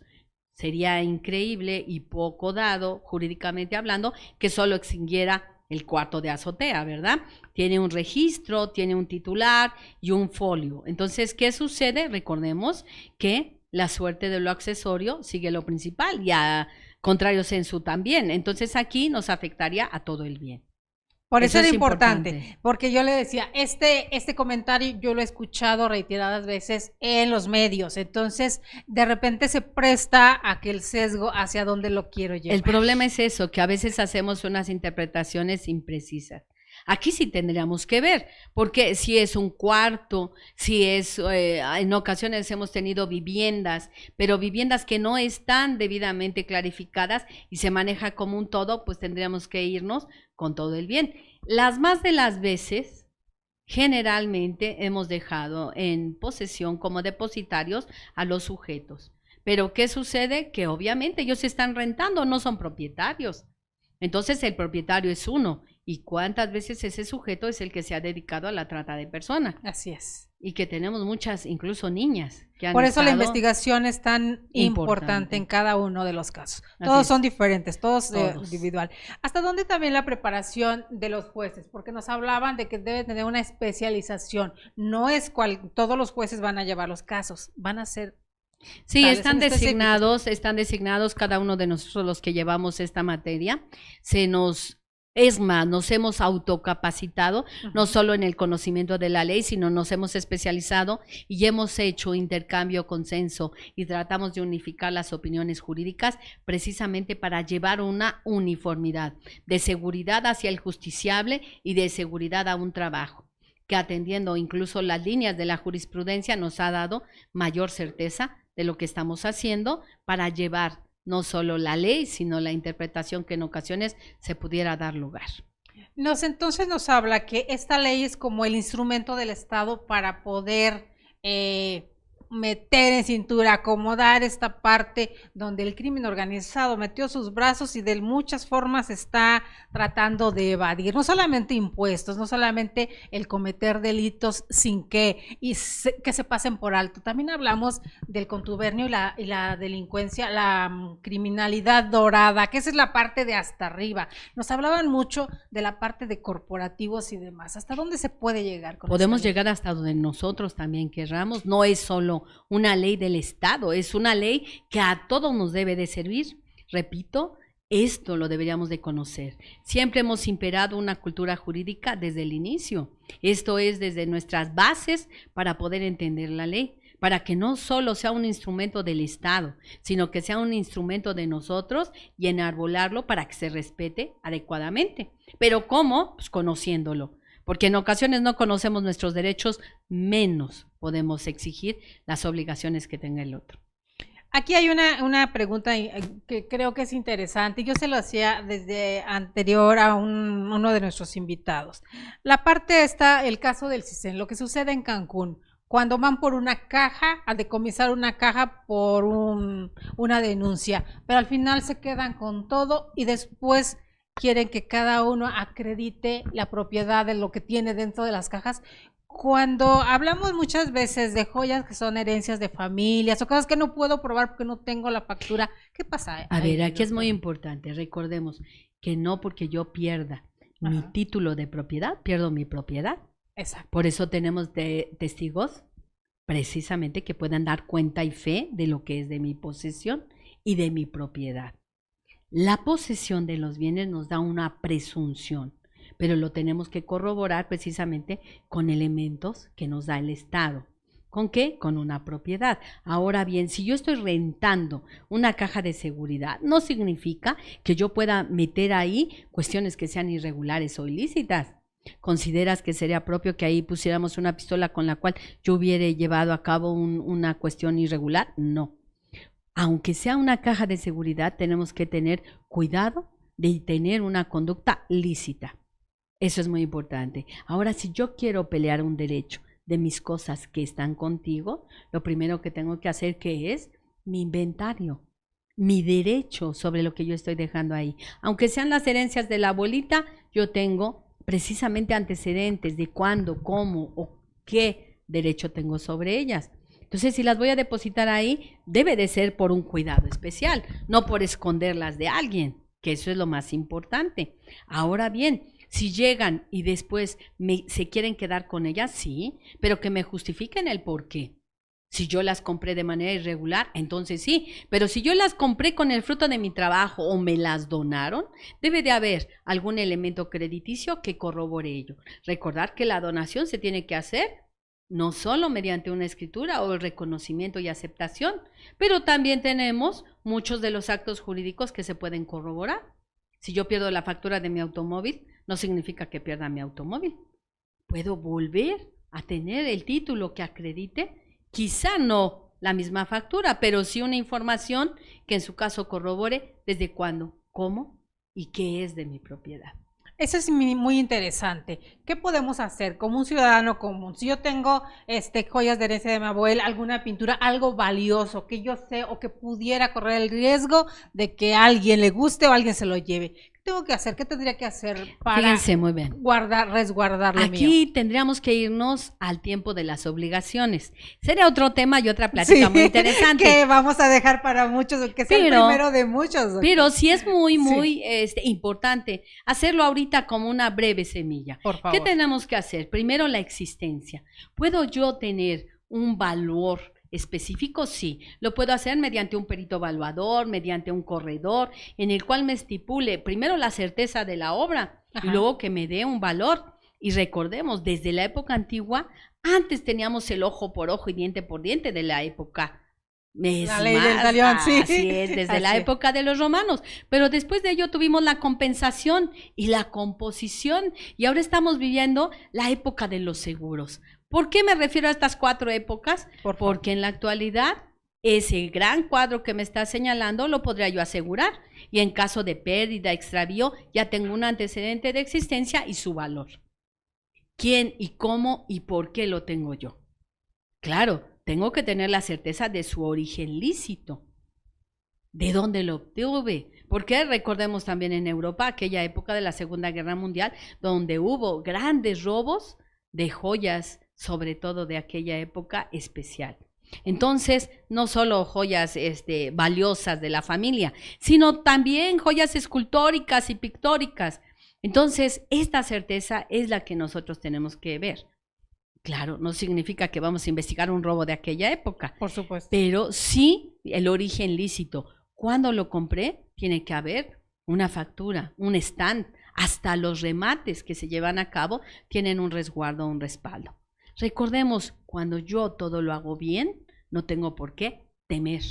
[SPEAKER 2] Sería increíble y poco dado, jurídicamente hablando, que solo extinguiera el cuarto de azotea, ¿verdad? Tiene un registro, tiene un titular y un folio. Entonces, ¿qué sucede? Recordemos que la suerte de lo accesorio sigue lo principal y a contrario sensu también. Entonces, aquí nos afectaría a todo el bien.
[SPEAKER 1] Por eso era importante, porque yo le decía, este comentario yo lo he escuchado reiteradas veces en los medios, entonces de repente se presta a que el sesgo hacia dónde lo quiero llevar.
[SPEAKER 2] El problema es eso, que a veces hacemos unas interpretaciones imprecisas. Aquí sí tendríamos que ver, porque si es un cuarto, si es, en ocasiones hemos tenido viviendas, pero viviendas que no están debidamente clarificadas y se maneja como un todo, pues tendríamos que irnos con todo el bien. Las más de las veces, generalmente hemos dejado en posesión como depositarios a los sujetos. Pero ¿qué sucede? Que obviamente ellos están rentando, no son propietarios. Entonces el propietario es uno. ¿Y cuántas veces ese sujeto es el que se ha dedicado a la trata de personas?
[SPEAKER 1] Así es.
[SPEAKER 2] Y que tenemos muchas, incluso niñas. Que han
[SPEAKER 1] Por eso la investigación es tan importante en cada uno de los casos. Todos son diferentes, todos. Individual. ¿Hasta dónde también la preparación de los jueces? Porque nos hablaban de que debe tener una especialización. No es todos los jueces van a llevar los casos, van a ser...
[SPEAKER 2] Sí, están designados cada uno de nosotros los que llevamos esta materia. Es más, nos hemos autocapacitado, no solo en el conocimiento de la ley, sino nos hemos especializado y hemos hecho intercambio, consenso y tratamos de unificar las opiniones jurídicas precisamente para llevar una uniformidad de seguridad hacia el justiciable y de seguridad a un trabajo que atendiendo incluso las líneas de la jurisprudencia nos ha dado mayor certeza de lo que estamos haciendo para llevar no solo la ley, sino la interpretación que en ocasiones se pudiera dar lugar.
[SPEAKER 1] Entonces nos habla que esta ley es como el instrumento del Estado para poder meter en cintura, acomodar esta parte donde el crimen organizado metió sus brazos y de muchas formas está tratando de evadir, no solamente impuestos, no solamente el cometer delitos sin que se pasen por alto, también hablamos del contubernio y la delincuencia, la criminalidad dorada, que esa es la parte de hasta arriba. Nos hablaban mucho de la parte de corporativos y demás. ¿Hasta dónde se puede llegar con
[SPEAKER 2] Podemos llegar hasta donde nosotros también querramos, no es solo una ley del Estado, es una ley que a todos nos debe de servir. Repito, Esto lo deberíamos de conocer. Siempre hemos imperado una cultura jurídica desde el inicio. Esto es desde nuestras bases para poder entender la ley, para que no solo sea un instrumento del Estado, sino que sea un instrumento de nosotros y enarbolarlo para que se respete adecuadamente. ¿Pero cómo? Pues conociéndolo. Porque en ocasiones no conocemos nuestros derechos, menos podemos exigir las obligaciones que tenga el otro.
[SPEAKER 1] Aquí hay una pregunta que creo que es interesante. Yo se lo hacía desde anterior a uno de nuestros invitados. La parte está, el caso del CISEN, lo que sucede en Cancún, cuando van por una caja, a decomisar una caja por una denuncia, pero al final se quedan con todo y después quieren que cada uno acredite la propiedad de lo que tiene dentro de las cajas. Cuando hablamos muchas veces de joyas que son herencias de familias o cosas que no puedo probar porque no tengo la factura, ¿qué pasa?
[SPEAKER 2] A ver, aquí es muy importante, recordemos que no porque yo pierda mi título de propiedad, pierdo mi propiedad.
[SPEAKER 1] Exacto.
[SPEAKER 2] Por eso tenemos testigos precisamente que puedan dar cuenta y fe de lo que es de mi posesión y de mi propiedad. La posesión de los bienes nos da una presunción, pero lo tenemos que corroborar precisamente con elementos que nos da el Estado. ¿Con qué? Con una propiedad. Ahora bien, si yo estoy rentando una caja de seguridad, no significa que yo pueda meter ahí cuestiones que sean irregulares o ilícitas. ¿Consideras que sería propio que ahí pusiéramos una pistola con la cual yo hubiera llevado a cabo una cuestión irregular? No. Aunque sea una caja de seguridad, tenemos que tener cuidado de tener una conducta lícita. Eso es muy importante. Ahora, si yo quiero pelear un derecho de mis cosas que están contigo, lo primero que tengo que hacer que es mi inventario, mi derecho sobre lo que yo estoy dejando ahí. Aunque sean las herencias de la abuelita, yo tengo precisamente antecedentes de cuándo, cómo o qué derecho tengo sobre ellas. Entonces, si las voy a depositar ahí, debe de ser por un cuidado especial, no por esconderlas de alguien, que eso es lo más importante. Ahora bien, si llegan y después se quieren quedar con ellas, sí, pero que me justifiquen el por qué. Si yo las compré de manera irregular, entonces sí, pero si yo las compré con el fruto de mi trabajo o me las donaron, debe de haber algún elemento crediticio que corrobore ello. Recordar que la donación se tiene que hacer no solo mediante una escritura o el reconocimiento y aceptación, pero también tenemos muchos de los actos jurídicos que se pueden corroborar. Si yo pierdo la factura de mi automóvil, no significa que pierda mi automóvil. Puedo volver a tener el título que acredite, quizá no la misma factura, pero sí una información que en su caso corrobore desde cuándo, cómo y qué es de mi propiedad.
[SPEAKER 1] Eso es muy interesante. ¿Qué podemos hacer como un ciudadano común? Si yo tengo joyas de herencia de mi abuela, alguna pintura, algo valioso que yo sé o que pudiera correr el riesgo de que a alguien le guste o alguien se lo lleve, ¿qué tengo que hacer? ¿Qué tendría que hacer para
[SPEAKER 2] Fíjense, muy bien,
[SPEAKER 1] resguardar lo mío?
[SPEAKER 2] Aquí tendríamos que irnos al tiempo de las obligaciones. Sería otro tema y otra plática muy interesante.
[SPEAKER 1] Que vamos a dejar para muchos, que sea el primero de muchos.
[SPEAKER 2] Pero sí es muy importante hacerlo ahorita como una breve semilla.
[SPEAKER 1] Por favor.
[SPEAKER 2] ¿Qué tenemos que hacer? Primero, la existencia. ¿Puedo yo tener un valor específico? Sí, lo puedo hacer mediante un perito evaluador, mediante un corredor, en el cual me estipule primero la certeza de la obra. Ajá. Y luego que me dé un valor. Y recordemos, desde la época antigua, antes teníamos el ojo por ojo y diente por diente de la época.
[SPEAKER 1] La ley del talión, sí.
[SPEAKER 2] Así es, desde la época de los romanos. Pero después de ello tuvimos la compensación y la composición. Y ahora estamos viviendo la época de los seguros. ¿Por qué me refiero a estas 4 épocas? Porque en la actualidad ese gran cuadro que me está señalando lo podría yo asegurar. Y en caso de pérdida, extravío, ya tengo un antecedente de existencia y su valor. ¿Quién y cómo y por qué lo tengo yo? Claro, tengo que tener la certeza de su origen lícito. ¿De dónde lo obtuve? Porque recordemos también en Europa aquella época de la Segunda Guerra Mundial, donde hubo grandes robos de joyas, sobre todo de aquella época especial. Entonces, no solo joyas valiosas de la familia, sino también joyas escultóricas y pictóricas. Entonces, esta certeza es la que nosotros tenemos que ver. Claro, no significa que vamos a investigar un robo de aquella época.
[SPEAKER 1] Por supuesto.
[SPEAKER 2] Pero sí el origen lícito. ¿Cuándo lo compré? Tiene que haber una factura, un stand, hasta los remates que se llevan a cabo tienen un resguardo, un respaldo. Recordemos, cuando yo todo lo hago bien, no tengo por qué temer.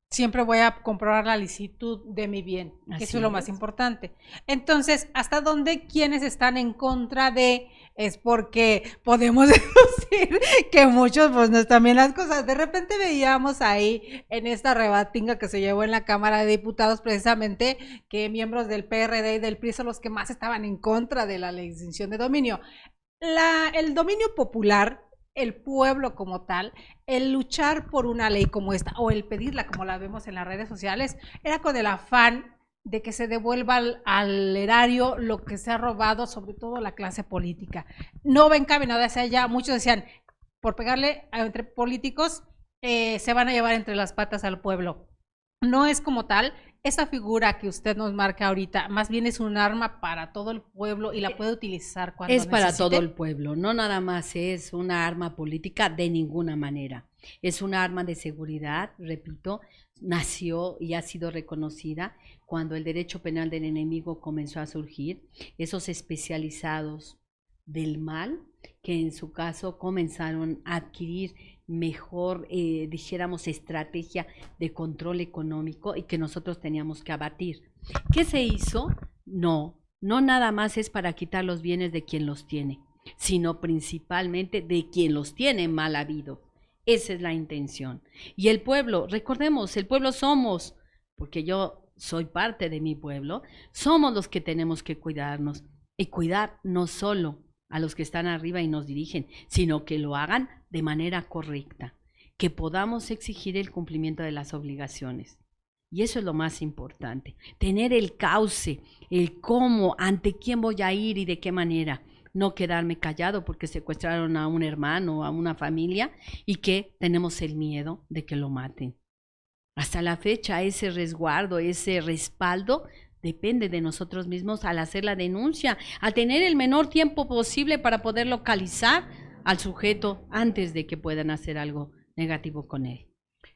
[SPEAKER 1] Siempre voy a comprobar la licitud de mi bien, que eso es lo más importante. Entonces, ¿hasta dónde quienes están en contra de? Es porque podemos deducir que muchos, pues no están bien las cosas. De repente veíamos ahí en esta rebatinga que se llevó en la Cámara de Diputados precisamente que miembros del PRD y del PRI son los que más estaban en contra de la ley de extinción de dominio. El dominio popular, el pueblo como tal, el luchar por una ley como esta o el pedirla como la vemos en las redes sociales, era con el afán de que se devuelva al erario lo que se ha robado, sobre todo la clase política. No va encaminada hacia allá. Muchos decían, por pegarle entre políticos, se van a llevar entre las patas al pueblo. No es como tal. Esa figura que usted nos marca ahorita, más bien es un arma para todo el pueblo y la puede utilizar cuando necesite.
[SPEAKER 2] Es para todo el pueblo, no nada más es una arma política de ninguna manera. Es una arma de seguridad, repito, nació y ha sido reconocida cuando el derecho penal del enemigo comenzó a surgir, esos especializados del mal que en su caso comenzaron a adquirir mejor, dijéramos, estrategia de control económico y que nosotros teníamos que abatir. ¿Qué se hizo? No nada más es para quitar los bienes de quien los tiene, sino principalmente de quien los tiene mal habido. Esa es la intención. Y el pueblo, recordemos, el pueblo somos, porque yo soy parte de mi pueblo, somos los que tenemos que cuidarnos y cuidar no solo a los que están arriba y nos dirigen, sino que lo hagan de manera correcta, que podamos exigir el cumplimiento de las obligaciones. Y eso es lo más importante, tener el cauce, el cómo, ante quién voy a ir y de qué manera. No quedarme callado porque secuestraron a un hermano, a una familia y que tenemos el miedo de que lo maten. Hasta la fecha ese resguardo, ese respaldo depende de nosotros mismos al hacer la denuncia, a tener el menor tiempo posible para poder localizar al sujeto antes de que puedan hacer algo negativo con él.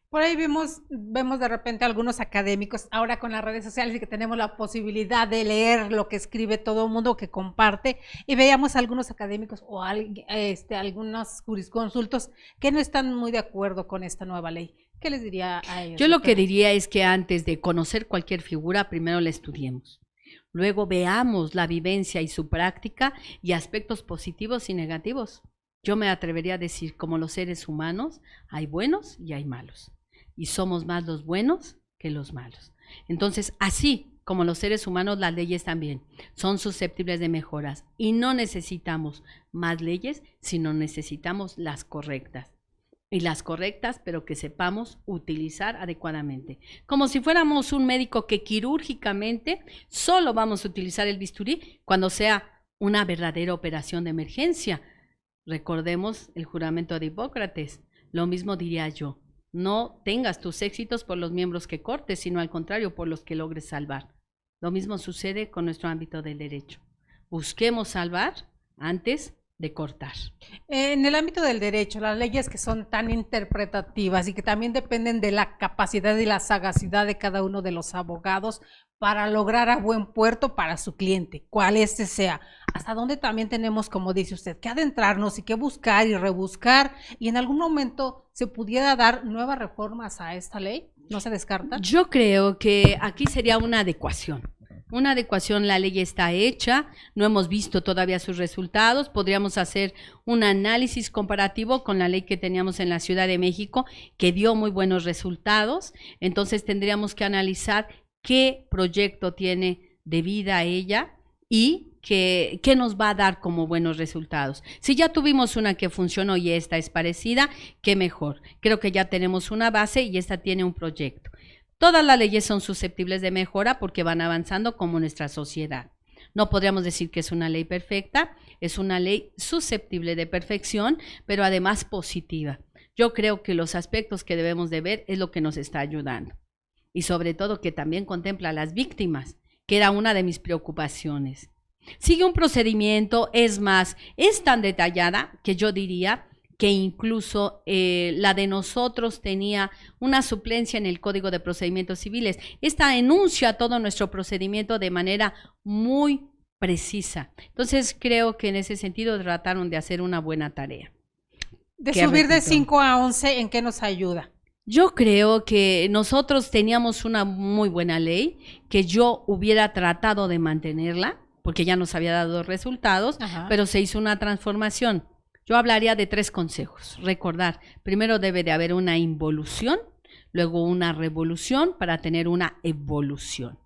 [SPEAKER 1] Por ahí vemos de repente algunos académicos, ahora con las redes sociales y que tenemos la posibilidad de leer lo que escribe todo el mundo, que comparte, y veíamos algunos académicos o algunos jurisconsultos que no están muy de acuerdo con esta nueva ley. ¿Qué les diría a ellos?
[SPEAKER 2] Yo lo que diría es que antes de conocer cualquier figura, primero la estudiemos. Luego veamos la vivencia y su práctica y aspectos positivos y negativos. Yo me atrevería a decir, como los seres humanos, hay buenos y hay malos. Y somos más los buenos que los malos. Entonces, así como los seres humanos, las leyes también son susceptibles de mejoras. Y no necesitamos más leyes, sino necesitamos las correctas. Y las correctas, pero que sepamos utilizar adecuadamente. Como si fuéramos un médico que quirúrgicamente solo vamos a utilizar el bisturí cuando sea una verdadera operación de emergencia. Recordemos el juramento de Hipócrates. Lo mismo diría yo. No tengas tus éxitos por los miembros que cortes, sino al contrario, por los que logres salvar. Lo mismo sucede con nuestro ámbito del derecho. Busquemos salvar antes de cortar.
[SPEAKER 1] En el ámbito del derecho, las leyes que son tan interpretativas y que también dependen de la capacidad y la sagacidad de cada uno de los abogados para lograr a buen puerto para su cliente, cual este sea. Hasta dónde también tenemos, como dice usted, que adentrarnos y que buscar y rebuscar, y en algún momento se pudiera dar nuevas reformas a esta ley. ¿No se descarta?
[SPEAKER 2] Yo creo que aquí sería una adecuación. Una adecuación, la ley está hecha, no hemos visto todavía sus resultados, podríamos hacer un análisis comparativo con la ley que teníamos en la Ciudad de México, que dio muy buenos resultados, entonces tendríamos que analizar qué proyecto tiene de vida ella y qué nos va a dar como buenos resultados. Si ya tuvimos una que funcionó y esta es parecida, qué mejor. Creo que ya tenemos una base y esta tiene un proyecto. Todas las leyes son susceptibles de mejora porque van avanzando como nuestra sociedad. No podríamos decir que es una ley perfecta, es una ley susceptible de perfección, pero además positiva. Yo creo que los aspectos que debemos de ver es lo que nos está ayudando. Y sobre todo que también contempla a las víctimas, que era una de mis preocupaciones. Sigue un procedimiento, es más, es tan detallada que yo diría que incluso la de nosotros tenía una suplencia en el Código de Procedimientos Civiles. Esta enuncia todo nuestro procedimiento de manera muy precisa. Entonces creo que en ese sentido trataron de hacer una buena tarea.
[SPEAKER 1] De subir de 5 a 11, ¿en qué nos ayuda?
[SPEAKER 2] Yo creo que nosotros teníamos una muy buena ley, que yo hubiera tratado de mantenerla, porque ya nos había dado resultados, pero se hizo una transformación. Yo hablaría de 3 consejos. Recordar, primero debe de haber una involución, luego una revolución para tener una evolución.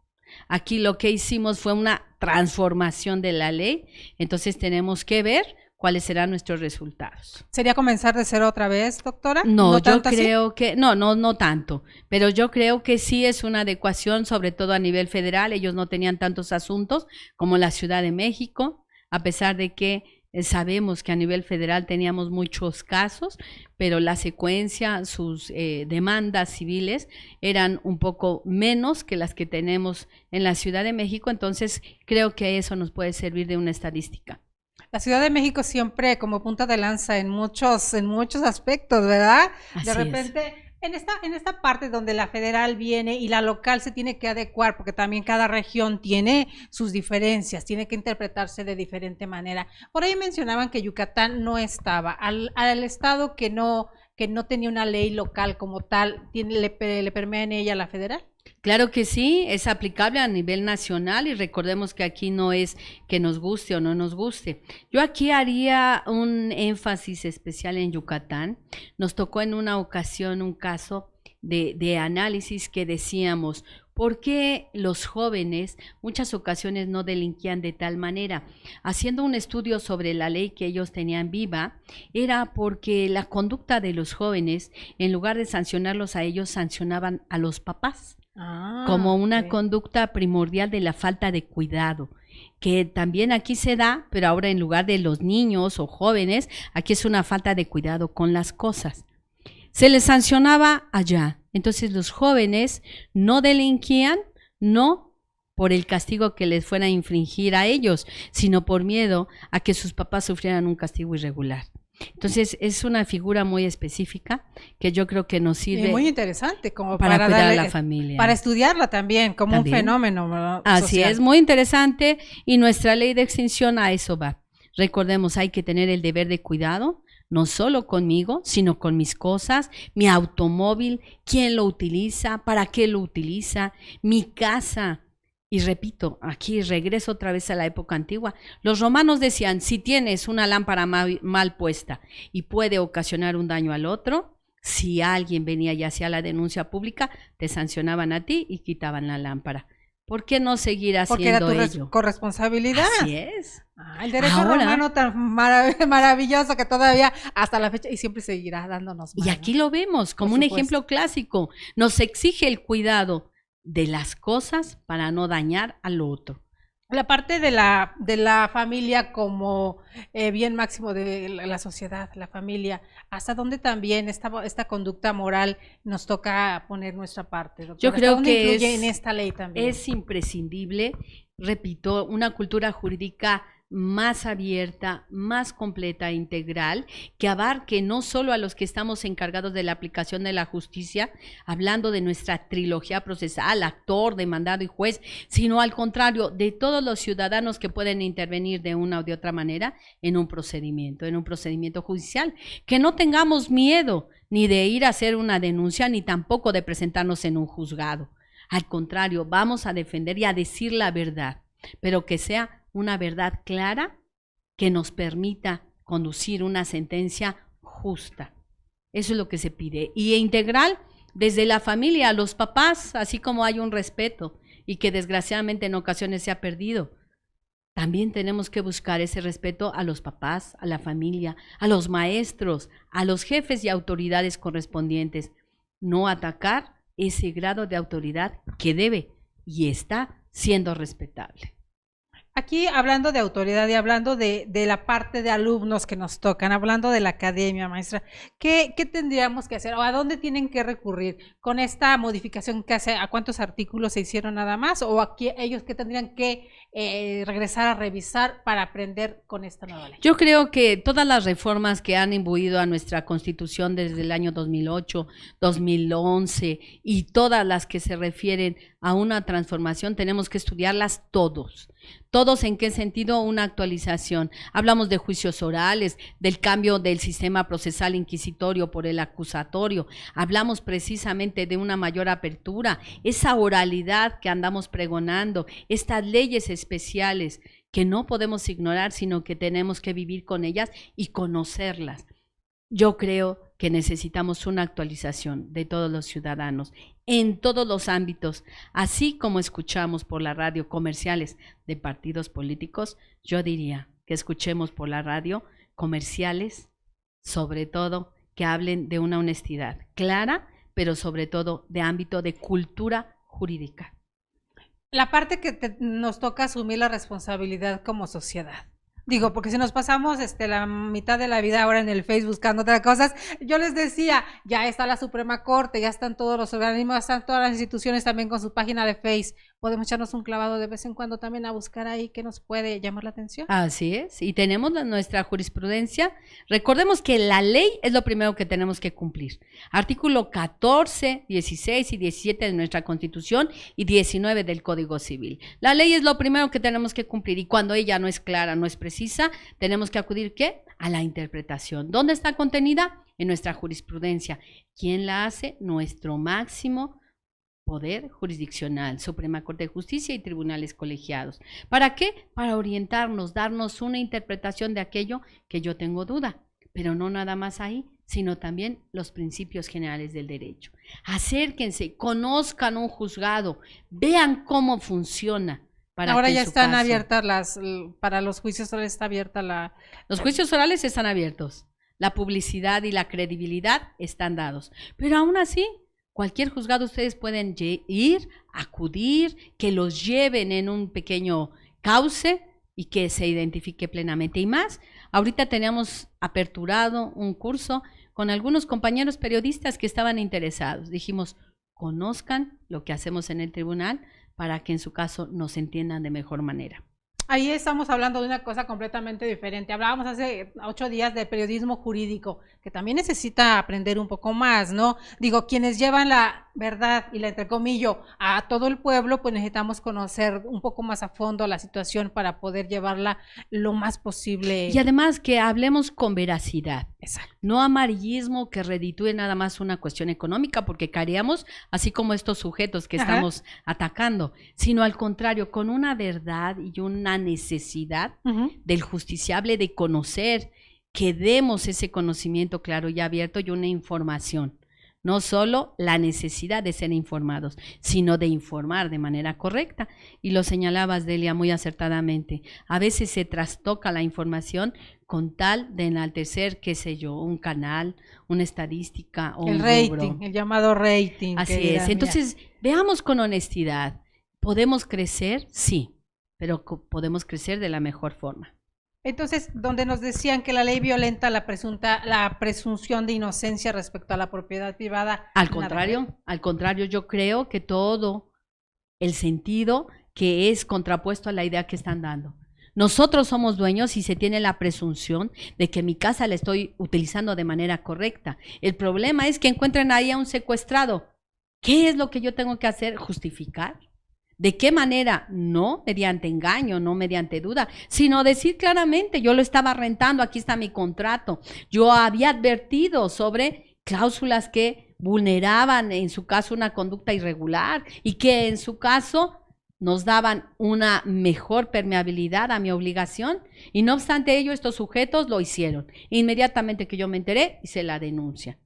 [SPEAKER 2] Aquí lo que hicimos fue una transformación de la ley, entonces tenemos que ver cuáles serán nuestros resultados.
[SPEAKER 1] ¿Sería comenzar de cero otra vez, doctora?
[SPEAKER 2] No, yo creo que, no tanto, pero yo creo que sí es una adecuación, sobre todo a nivel federal. Ellos no tenían tantos asuntos como la Ciudad de México, a pesar de que sabemos que a nivel federal teníamos muchos casos, pero la secuencia, sus demandas civiles eran un poco menos que las que tenemos en la Ciudad de México, entonces creo que eso nos puede servir de una estadística.
[SPEAKER 1] La Ciudad de México siempre como punta de lanza en muchos aspectos, ¿verdad?
[SPEAKER 2] Así
[SPEAKER 1] de repente, en esta parte donde la federal viene y la local se tiene que adecuar, porque también cada región tiene sus diferencias, tiene que interpretarse de diferente manera. Por ahí mencionaban que Yucatán no estaba, al estado que no tenía una ley local como tal, ¿le permea en ella la federal?
[SPEAKER 2] Claro que sí, es aplicable a nivel nacional y recordemos que aquí no es que nos guste o no nos guste. Yo aquí haría un énfasis especial en Yucatán. Nos tocó en una ocasión un caso de análisis que decíamos, ¿por qué los jóvenes muchas ocasiones no delinquían de tal manera? Haciendo un estudio sobre la ley que ellos tenían viva, era porque la conducta de los jóvenes, en lugar de sancionarlos a ellos, sancionaban a los papás. Como una conducta primordial de la falta de cuidado, que también aquí se da, pero ahora en lugar de los niños o jóvenes, aquí es una falta de cuidado con las cosas. Se les sancionaba allá, entonces los jóvenes no delinquían, no por el castigo que les fuera a infringir a ellos, sino por miedo a que sus papás sufrieran un castigo irregular. Entonces es una figura muy específica que yo creo que nos sirve.
[SPEAKER 1] Y muy interesante como
[SPEAKER 2] para cuidar darle, a la familia.
[SPEAKER 1] Para estudiarla también como un fenómeno, ¿verdad?
[SPEAKER 2] Así social. Es, muy interesante y nuestra ley de extinción a eso va. Recordemos, hay que tener el deber de cuidado, no solo conmigo, sino con mis cosas, mi automóvil, quién lo utiliza, para qué lo utiliza, mi casa. Y repito, aquí regreso otra vez a la época antigua. Los romanos decían, si tienes una lámpara mal puesta y puede ocasionar un daño al otro, si alguien venía y hacía la denuncia pública, te sancionaban a ti y quitaban la lámpara. ¿Por qué no seguir haciendo
[SPEAKER 1] ello? Porque era tu corresponsabilidad.
[SPEAKER 2] Así es.
[SPEAKER 1] El derecho romano tan maravilloso que todavía hasta la fecha y siempre seguirá dándonos más.
[SPEAKER 2] Y aquí lo vemos como un ejemplo clásico. Nos exige el cuidado de las cosas para no dañar al otro.
[SPEAKER 1] La parte de la familia como bien máximo de la sociedad, la familia, hasta dónde también esta conducta moral nos toca poner nuestra parte, doctora.
[SPEAKER 2] Yo creo que
[SPEAKER 1] influye en esta ley también.
[SPEAKER 2] Es imprescindible, repito, una cultura jurídica más abierta, más completa e integral, que abarque no solo a los que estamos encargados de la aplicación de la justicia, hablando de nuestra trilogía procesal, actor, demandado y juez, sino al contrario, de todos los ciudadanos que pueden intervenir de una o de otra manera en un procedimiento judicial. Que no tengamos miedo ni de ir a hacer una denuncia, ni tampoco de presentarnos en un juzgado. Al contrario, vamos a defender y a decir la verdad, pero que sea una verdad clara que nos permita conducir una sentencia justa. Eso es lo que se pide. Y integral desde la familia, a los papás, así como hay un respeto y que desgraciadamente en ocasiones se ha perdido. También tenemos que buscar ese respeto a los papás, a la familia, a los maestros, a los jefes y autoridades correspondientes. No atacar ese grado de autoridad que debe y está siendo respetable.
[SPEAKER 1] Aquí hablando de autoridad y hablando de la parte de alumnos que nos tocan, hablando de la academia, maestra, ¿qué tendríamos que hacer o a dónde tienen que recurrir con esta modificación que hace? ¿A cuántos artículos se hicieron nada más? ¿O aquí ellos que tendrían que regresar a revisar para aprender con esta nueva ley?
[SPEAKER 2] Yo creo que todas las reformas que han imbuido a nuestra Constitución desde el año 2008, 2011 y todas las que se refieren a una transformación, tenemos que estudiarlas todos. ¿Todos en qué sentido? Una actualización. Hablamos de juicios orales, del cambio del sistema procesal inquisitorio por el acusatorio. Hablamos precisamente de una mayor apertura, esa oralidad que andamos pregonando, estas leyes especiales que no podemos ignorar, sino que tenemos que vivir con ellas y conocerlas. Yo creo que necesitamos una actualización de todos los ciudadanos en todos los ámbitos, así como escuchamos por la radio comerciales de partidos políticos. Yo diría que escuchemos por la radio comerciales, sobre todo que hablen de una honestidad clara, pero sobre todo de ámbito de cultura jurídica.
[SPEAKER 1] La parte que nos toca asumir la responsabilidad como sociedad. Digo, porque si nos pasamos la mitad de la vida ahora en el Face buscando otras cosas, yo les decía, ya está la Suprema Corte, ya están todos los organismos, están todas las instituciones también con su página de Face. Podemos echarnos un clavado de vez en cuando también a buscar ahí qué nos puede llamar la atención.
[SPEAKER 2] Así es, y tenemos nuestra jurisprudencia. Recordemos que la ley es lo primero que tenemos que cumplir. Artículo 14, 16 y 17 de nuestra Constitución y 19 del Código Civil. La ley es lo primero que tenemos que cumplir y cuando ella no es clara, no es precisa, tenemos que acudir ¿qué? A la interpretación. ¿Dónde está contenida? En nuestra jurisprudencia. ¿Quién la hace? Nuestro máximo poder jurisdiccional, Suprema Corte de Justicia y tribunales colegiados. ¿Para qué? Para orientarnos, darnos una interpretación de aquello que yo tengo duda, pero no nada más ahí, sino también los principios generales del derecho. Acérquense, conozcan un juzgado, vean cómo funciona.
[SPEAKER 1] Ahora ya están abiertas para los juicios orales está abierta
[SPEAKER 2] Los juicios orales están abiertos, la publicidad y la credibilidad están dados, pero aún así, cualquier juzgado ustedes pueden ir, acudir, que los lleven en un pequeño cauce y que se identifique plenamente. Y más, ahorita teníamos aperturado un curso con algunos compañeros periodistas que estaban interesados. Dijimos, conozcan lo que hacemos en el tribunal para que en su caso nos entiendan de mejor manera.
[SPEAKER 1] Ahí estamos hablando de una cosa completamente diferente. Hablábamos hace 8 días de periodismo jurídico, que también necesita aprender un poco más, ¿no? Digo, quienes llevan la verdad y la entrecomillo a todo el pueblo, pues necesitamos conocer un poco más a fondo la situación para poder llevarla lo más posible.
[SPEAKER 2] Y además que hablemos con veracidad.
[SPEAKER 1] Exacto.
[SPEAKER 2] No amarillismo que reditúe nada más una cuestión económica, porque caeríamos así como estos sujetos que estamos atacando, sino al contrario, con una verdad y una necesidad del justiciable de conocer, que demos ese conocimiento claro y abierto y una información. No solo la necesidad de ser informados, sino de informar de manera correcta. Y lo señalabas, Delia, muy acertadamente. A veces se trastoca la información con tal de enaltecer, qué sé yo, un canal, una estadística o
[SPEAKER 1] el
[SPEAKER 2] un
[SPEAKER 1] rating,
[SPEAKER 2] rubro.
[SPEAKER 1] el llamado rating.
[SPEAKER 2] Así es. Entonces, veamos con honestidad. ¿Podemos crecer? Sí, pero podemos crecer de la mejor forma.
[SPEAKER 1] Entonces, donde nos decían que la ley violenta la presunción de inocencia respecto a la propiedad privada.
[SPEAKER 2] Al contrario, yo creo que todo el sentido que es contrapuesto a la idea que están dando. Nosotros somos dueños y se tiene la presunción de que mi casa la estoy utilizando de manera correcta. El problema es que encuentren ahí a un secuestrado. ¿Qué es lo que yo tengo que hacer? ¿Justificar? ¿De qué manera? No mediante engaño, no mediante duda, sino decir claramente, yo lo estaba rentando, aquí está mi contrato. Yo había advertido sobre cláusulas que vulneraban en su caso una conducta irregular y que en su caso nos daban una mejor permeabilidad a mi obligación y no obstante ello estos sujetos lo hicieron. Inmediatamente que yo me enteré hice la denuncia,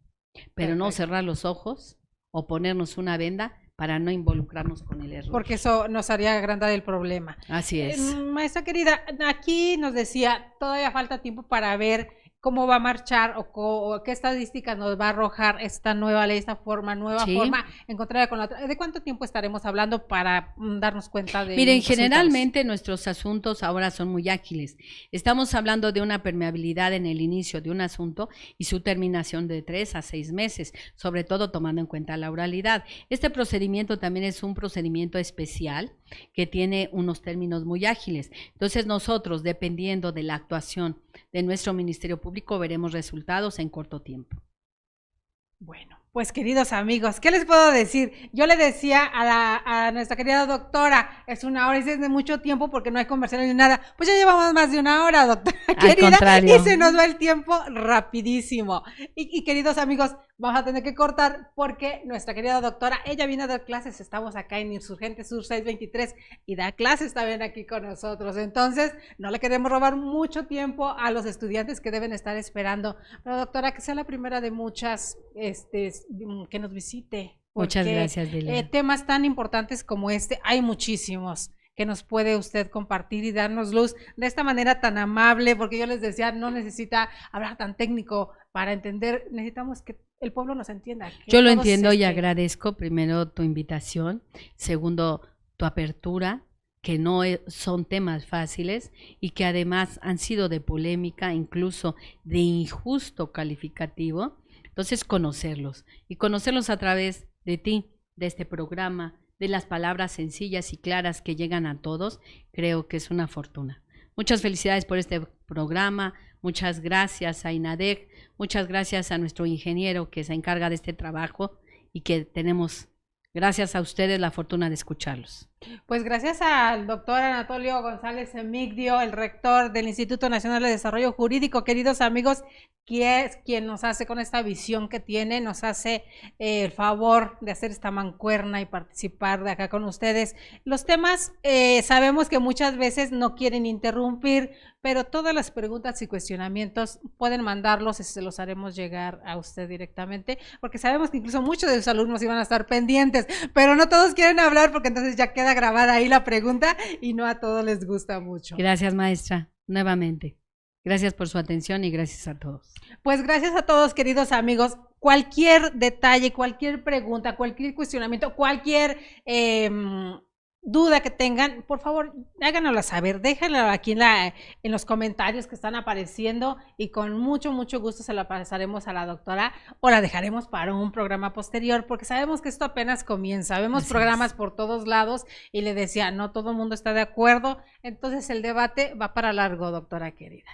[SPEAKER 2] pero no cerrar los ojos o ponernos una venda para no involucrarnos con el error.
[SPEAKER 1] Porque eso nos haría agrandar el problema.
[SPEAKER 2] Así es.
[SPEAKER 1] Maestra querida, aquí nos decía, todavía falta tiempo para ver cómo va a marchar o qué estadísticas nos va a arrojar esta nueva ley, esta nueva forma encontrada con la otra. ¿De cuánto tiempo estaremos hablando para darnos cuenta de
[SPEAKER 2] Miren,
[SPEAKER 1] resultados?
[SPEAKER 2] generalmente nuestros asuntos ahora son muy ágiles. Estamos hablando de una permeabilidad en el inicio de un asunto y su terminación de 3 a 6 meses, sobre todo tomando en cuenta la oralidad. Este procedimiento también es un procedimiento especial que tiene unos términos muy ágiles. Entonces nosotros, dependiendo de la actuación de nuestro Ministerio Público, veremos resultados en corto tiempo.
[SPEAKER 1] Bueno, pues queridos amigos, ¿qué les puedo decir? Yo le decía a nuestra querida doctora, es una hora y es de mucho tiempo porque no hay comercial ni nada. Pues ya llevamos más de una hora, doctora querida, y se nos va el tiempo rapidísimo. Y queridos amigos, vamos a tener que cortar porque nuestra querida doctora, ella viene a dar clases, estamos acá en Insurgente Sur 623 y da clases también aquí con nosotros. Entonces, no le queremos robar mucho tiempo a los estudiantes que deben estar esperando. Pero doctora, que sea la primera de muchas que nos visite.
[SPEAKER 2] Muchas gracias, Delia.
[SPEAKER 1] Temas tan importantes como este, hay muchísimos que nos puede usted compartir y darnos luz de esta manera tan amable, porque yo les decía, no necesita hablar tan técnico para entender, necesitamos que el pueblo nos entienda.
[SPEAKER 2] Yo lo entiendo y agradezco primero tu invitación, segundo tu apertura, que no son temas fáciles y que además han sido de polémica, incluso de injusto calificativo. Entonces, conocerlos y conocerlos a través de ti, de este programa, de las palabras sencillas y claras que llegan a todos, creo que es una fortuna. Muchas felicidades por este programa, muchas gracias a INADEC, muchas gracias a nuestro ingeniero que se encarga de este trabajo y que tenemos, gracias a ustedes, la fortuna de escucharlos.
[SPEAKER 1] Pues gracias al doctor Anatolio González Emigdio, el rector del Instituto Nacional de Desarrollo Jurídico, queridos amigos, que es quien nos hace con esta visión que tiene, nos hace el favor de hacer esta mancuerna y participar de acá con ustedes. Los temas sabemos que muchas veces no quieren interrumpir, pero todas las preguntas y cuestionamientos pueden mandarlos y se los haremos llegar a usted directamente, porque sabemos que incluso muchos de sus alumnos iban a estar pendientes, pero no todos quieren hablar porque entonces ya queda grabada ahí la pregunta y no a todos les gusta mucho.
[SPEAKER 2] Gracias, maestra, nuevamente. Gracias por su atención y gracias a todos.
[SPEAKER 1] Pues gracias a todos, queridos amigos. Cualquier detalle, cualquier pregunta, cualquier cuestionamiento, cualquier duda que tengan, por favor, háganosla saber, déjenla aquí en los comentarios que están apareciendo y con mucho gusto se la pasaremos a la doctora o la dejaremos para un programa posterior, porque sabemos que esto apenas comienza, vemos programas por todos lados y le decía, no todo el mundo está de acuerdo, entonces el debate va para largo, doctora querida.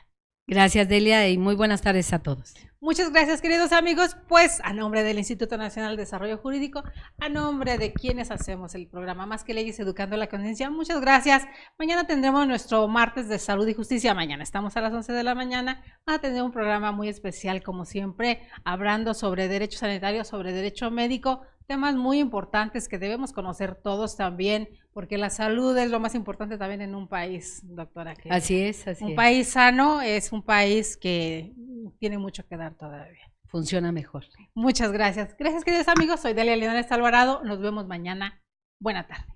[SPEAKER 2] Gracias, Delia, y muy buenas tardes a todos.
[SPEAKER 1] Muchas gracias, queridos amigos. Pues a nombre del Instituto Nacional de Desarrollo Jurídico, a nombre de quienes hacemos el programa Más que Leyes Educando la Conciencia, muchas gracias. Mañana tendremos nuestro martes de Salud y Justicia. Mañana estamos a las 11 de la mañana. Vamos a tener un programa muy especial, como siempre, hablando sobre derecho sanitario, sobre derecho médico, temas muy importantes que debemos conocer todos también, porque la salud es lo más importante también en un país, doctora.
[SPEAKER 2] Así es.
[SPEAKER 1] Un país sano es un país que tiene mucho que dar todavía.
[SPEAKER 2] Funciona mejor.
[SPEAKER 1] Muchas gracias. Gracias, queridos amigos. Soy Delia Leones Alvarado. Nos vemos mañana. Buena tarde.